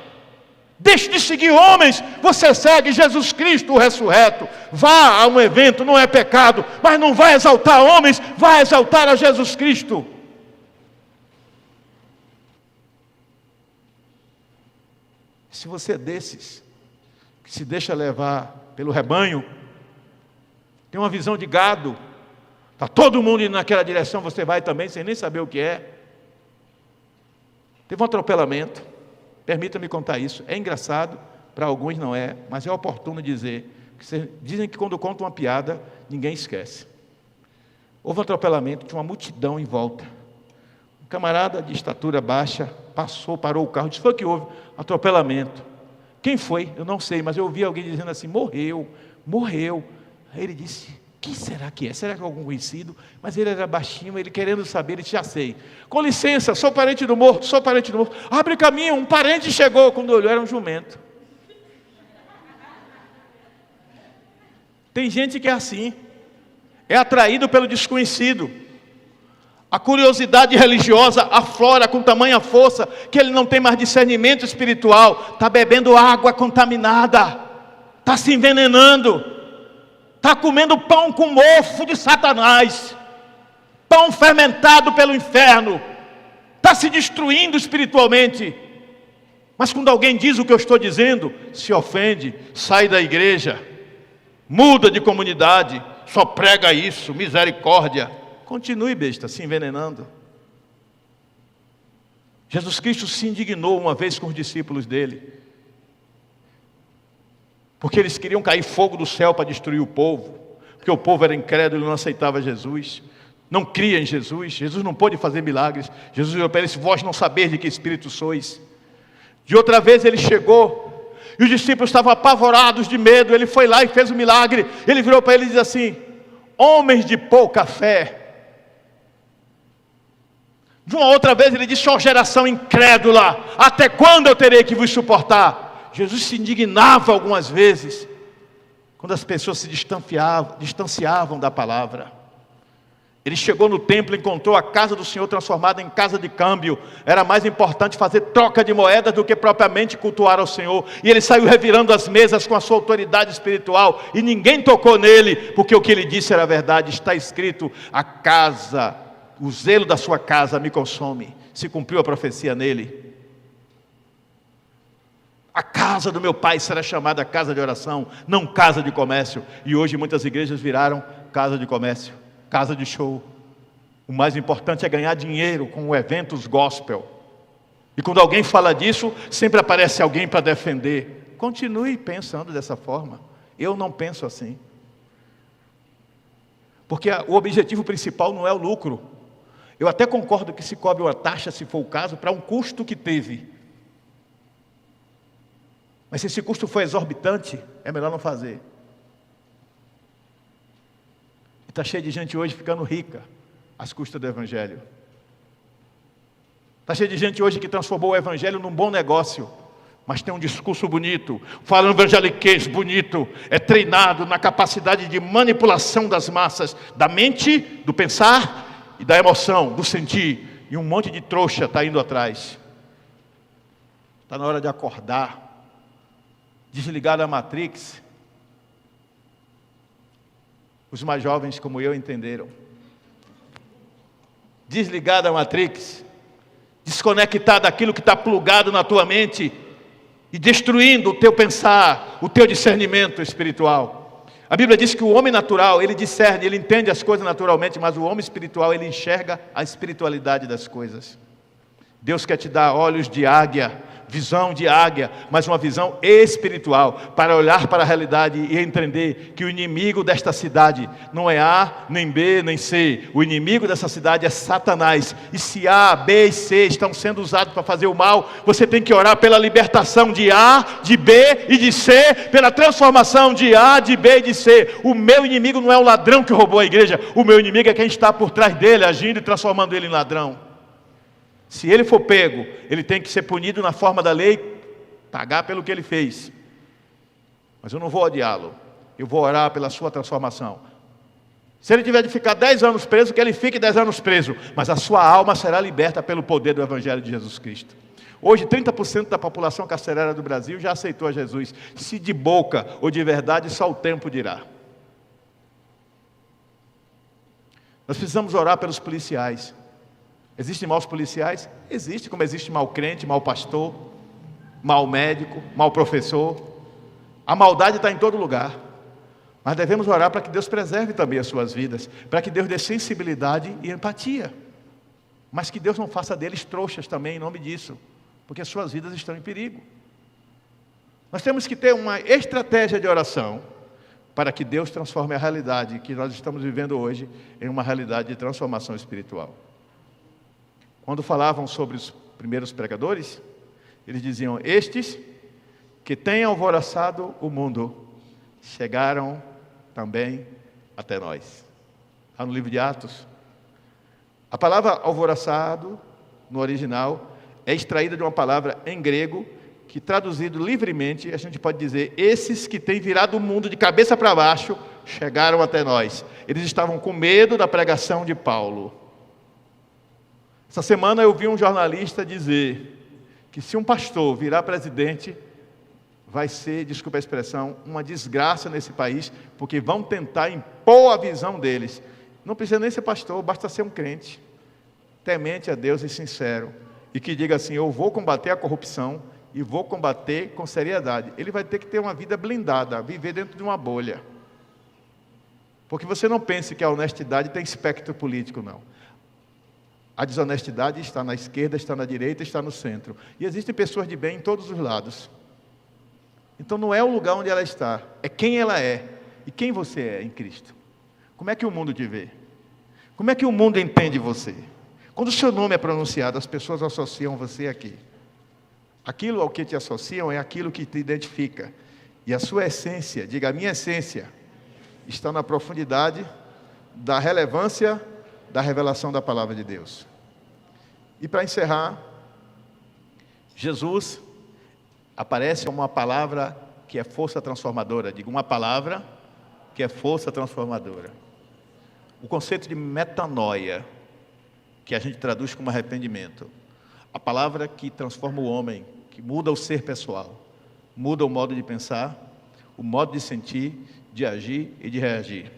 deixe de seguir homens, você segue Jesus Cristo o ressurreto. Vá a um evento, não é pecado, mas não vai exaltar homens, vai exaltar a Jesus Cristo. Se você é desses que se deixa levar pelo rebanho, tem uma visão de gado, está todo mundo indo naquela direção, você vai também sem nem saber o que é. Teve um atropelamento, permita-me contar isso, é engraçado, para alguns não é, mas é oportuno dizer, dizem que quando conta uma piada, ninguém esquece. Houve um atropelamento, tinha uma multidão em volta. Um camarada de estatura baixa passou, parou o carro, disse: foi o que houve? Atropelamento. Quem foi? Eu não sei, mas eu ouvi alguém dizendo assim: morreu. Aí ele disse: que será que é? Será que é algum conhecido? Mas ele era baixinho, ele querendo saber, ele disse: já sei. Com licença, sou parente do morto. Abre caminho, um parente chegou. Quando olhou, era um jumento. Tem gente que é assim, é atraído pelo desconhecido. A curiosidade religiosa aflora com tamanha força que ele não tem mais discernimento espiritual, está bebendo água contaminada, está se envenenando, está comendo pão com mofo de Satanás, pão fermentado pelo inferno, está se destruindo espiritualmente. Mas quando alguém diz o que eu estou dizendo, se ofende, sai da igreja, muda de comunidade, só prega isso, misericórdia. Continue, besta, se envenenando. Jesus Cristo se indignou uma vez com os discípulos dele, porque eles queriam cair fogo do céu para destruir o povo, porque o povo era incrédulo e não aceitava Jesus, não cria em Jesus. Jesus não pôde fazer milagres. Jesus olhou para eles: vós não sabeis de que espírito sois. De outra vez ele chegou, e os discípulos estavam apavorados de medo. Ele foi lá e fez o milagre. Ele virou para eles e disse assim: homens de pouca fé. De uma outra vez ele disse: ó geração incrédula, até quando eu terei que vos suportar? Jesus se indignava algumas vezes, quando as pessoas se distanciavam da palavra. Ele chegou no templo e encontrou a casa do Senhor transformada em casa de câmbio. Era mais importante fazer troca de moedas do que propriamente cultuar ao Senhor. E ele saiu revirando as mesas com a sua autoridade espiritual, e ninguém tocou nele, porque o que ele disse era verdade. Está escrito: a casa, o zelo da sua casa me consome. Se cumpriu a profecia nele. A casa do meu pai será chamada casa de oração, não casa de comércio. E hoje muitas igrejas viraram casa de comércio, casa de show. O mais importante é ganhar dinheiro com eventos gospel. E quando alguém fala disso, sempre aparece alguém para defender. Continue pensando dessa forma. Eu não penso assim. Porque o objetivo principal não é o lucro. Eu até concordo que se cobre uma taxa, se for o caso, para um custo que teve. Mas se esse custo for exorbitante, é melhor não fazer. Está cheio de gente hoje ficando rica às custas do Evangelho. Está cheio de gente hoje que transformou o Evangelho num bom negócio, mas tem um discurso bonito, fala um evangeliquez bonito, é treinado na capacidade de manipulação das massas, da mente, do pensar e da emoção, do sentir. E um monte de trouxa está indo atrás. Está na hora de acordar. Desligar da Matrix. Os mais jovens como eu entenderam. Desligar da Matrix. Desconectar daquilo que está plugado na tua mente e destruindo o teu pensar, o teu discernimento espiritual. A Bíblia diz que o homem natural, ele discerne, ele entende as coisas naturalmente, mas o homem espiritual, ele enxerga a espiritualidade das coisas. Deus quer te dar olhos de águia, visão de águia, mas uma visão espiritual, para olhar para a realidade e entender que o inimigo desta cidade não é A, nem B, nem C. O inimigo dessa cidade é Satanás. E se A, B e C estão sendo usados para fazer o mal, você tem que orar pela libertação de A, de B e de C, pela transformação de A, de B e de C. O meu inimigo não é o ladrão que roubou a igreja, o meu inimigo é quem está por trás dele, agindo e transformando ele em ladrão. Se ele for pego, ele tem que ser punido na forma da lei, pagar pelo que ele fez. Mas eu não vou odiá-lo, eu vou orar pela sua transformação. Se ele tiver de ficar 10 anos preso, que ele fique 10 anos preso, mas a sua alma será liberta pelo poder do Evangelho de Jesus Cristo. Hoje 30% da população carcerária do Brasil já aceitou a Jesus. Se de boca ou de verdade, só o tempo dirá. Nós precisamos orar pelos policiais. Existem maus policiais? Existe, como existe mau crente, mau pastor, mau médico, mau professor. A maldade está em todo lugar. Mas devemos orar para que Deus preserve também as suas vidas, para que Deus dê sensibilidade e empatia. Mas que Deus não faça deles trouxas também em nome disso, porque as suas vidas estão em perigo. Nós temos que ter uma estratégia de oração para que Deus transforme a realidade que nós estamos vivendo hoje em uma realidade de transformação espiritual. Quando falavam sobre os primeiros pregadores, eles diziam: estes que têm alvoroçado o mundo, chegaram também até nós. Está no livro de Atos. A palavra alvoroçado, no original, é extraída de uma palavra em grego, que traduzido livremente, a gente pode dizer: esses que têm virado o mundo de cabeça para baixo, chegaram até nós. Eles estavam com medo da pregação de Paulo. Essa semana eu vi um jornalista dizer que se um pastor virar presidente, vai ser, desculpa a expressão, uma desgraça nesse país, porque vão tentar impor a visão deles. Não precisa nem ser pastor, basta ser um crente, temente a Deus e sincero, e que diga assim: eu vou combater a corrupção e vou combater com seriedade. Ele vai ter que ter uma vida blindada, viver dentro de uma bolha. Porque você não pense que a honestidade tem espectro político, não. A desonestidade está na esquerda, está na direita, está no centro. E existem pessoas de bem em todos os lados. Então não é o lugar onde ela está, é quem ela é e quem você é em Cristo. Como é que o mundo te vê? Como é que o mundo entende você? Quando o seu nome é pronunciado, as pessoas associam você aqui. Aquilo ao que te associam é aquilo que te identifica. E a sua essência, diga: a minha essência, está na profundidade da relevância da revelação da palavra de Deus. E para encerrar, Jesus aparece como uma palavra que é força transformadora. Diga: uma palavra que é força transformadora. O conceito de metanoia, que a gente traduz como arrependimento. A palavra que transforma o homem, que muda o ser pessoal, muda o modo de pensar, o modo de sentir, de agir e de reagir.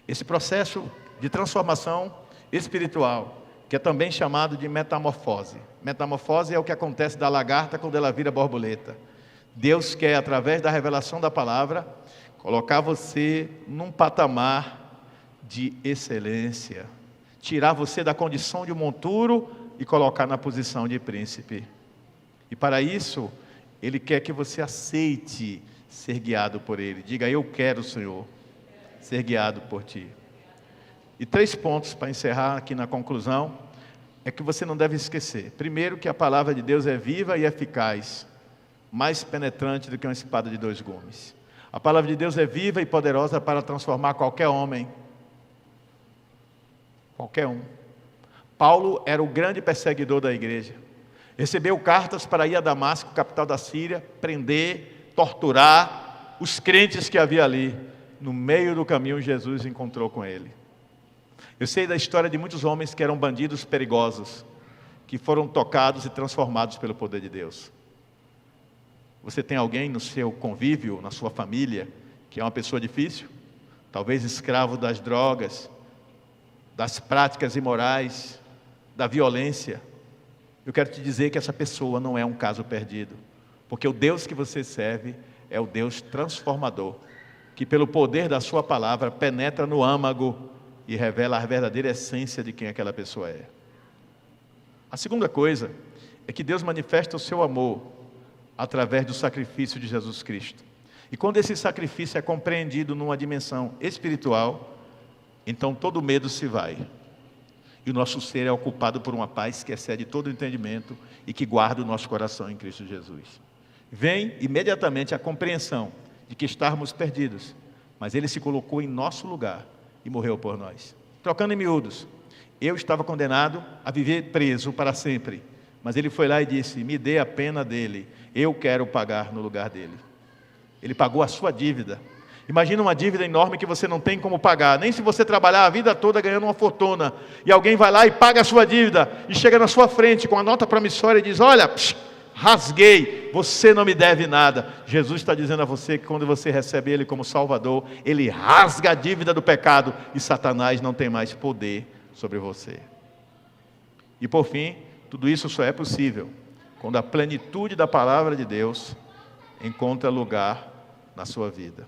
Esse processo de transformação espiritual, que é também chamado de metamorfose. Metamorfose é o que acontece da lagarta quando ela vira borboleta. Deus quer, através da revelação da palavra, colocar você num patamar de excelência, tirar você da condição de monturo e colocar na posição de príncipe. E para isso, Ele quer que você aceite ser guiado por Ele. Diga: eu quero, Senhor, ser guiado por Ti. E 3 pontos para encerrar aqui na conclusão, é que você não deve esquecer. Primeiro, que a palavra de Deus é viva e eficaz, mais penetrante do que uma espada de 2 gumes. A palavra de Deus é viva e poderosa para transformar qualquer homem. Qualquer um. Paulo era o grande perseguidor da igreja. Recebeu cartas para ir a Damasco, capital da Síria, prender, torturar os crentes que havia ali. No meio do caminho, Jesus encontrou com ele. Eu sei da história de muitos homens que eram bandidos perigosos, que foram tocados e transformados pelo poder de Deus. Você tem alguém no seu convívio, na sua família, que é uma pessoa difícil? Talvez escravo das drogas, das práticas imorais, da violência. Eu quero te dizer que essa pessoa não é um caso perdido, porque o Deus que você serve é o Deus transformador, que pelo poder da sua palavra penetra no âmago e revela a verdadeira essência de quem aquela pessoa é. A segunda coisa é que Deus manifesta o seu amor através do sacrifício de Jesus Cristo. E quando esse sacrifício é compreendido numa dimensão espiritual, então todo medo se vai. E o nosso ser é ocupado por uma paz que excede todo o entendimento e que guarda o nosso coração em Cristo Jesus. Vem imediatamente a compreensão de que estávamos perdidos, mas Ele se colocou em nosso lugar e morreu por nós. Trocando em miúdos, eu estava condenado a viver preso para sempre, mas Ele foi lá e disse: me dê a pena dele, eu quero pagar no lugar dele. Ele pagou a sua dívida. Imagina uma dívida enorme que você não tem como pagar, nem se você trabalhar a vida toda ganhando uma fortuna, e alguém vai lá e paga a sua dívida, e chega na sua frente com a nota promissória e diz: olha, rasguei, você não me deve nada. Jesus está dizendo a você que quando você recebe Ele como Salvador, Ele rasga a dívida do pecado, e Satanás não tem mais poder sobre você. E por fim, tudo isso só é possível quando a plenitude da palavra de Deus encontra lugar na sua vida.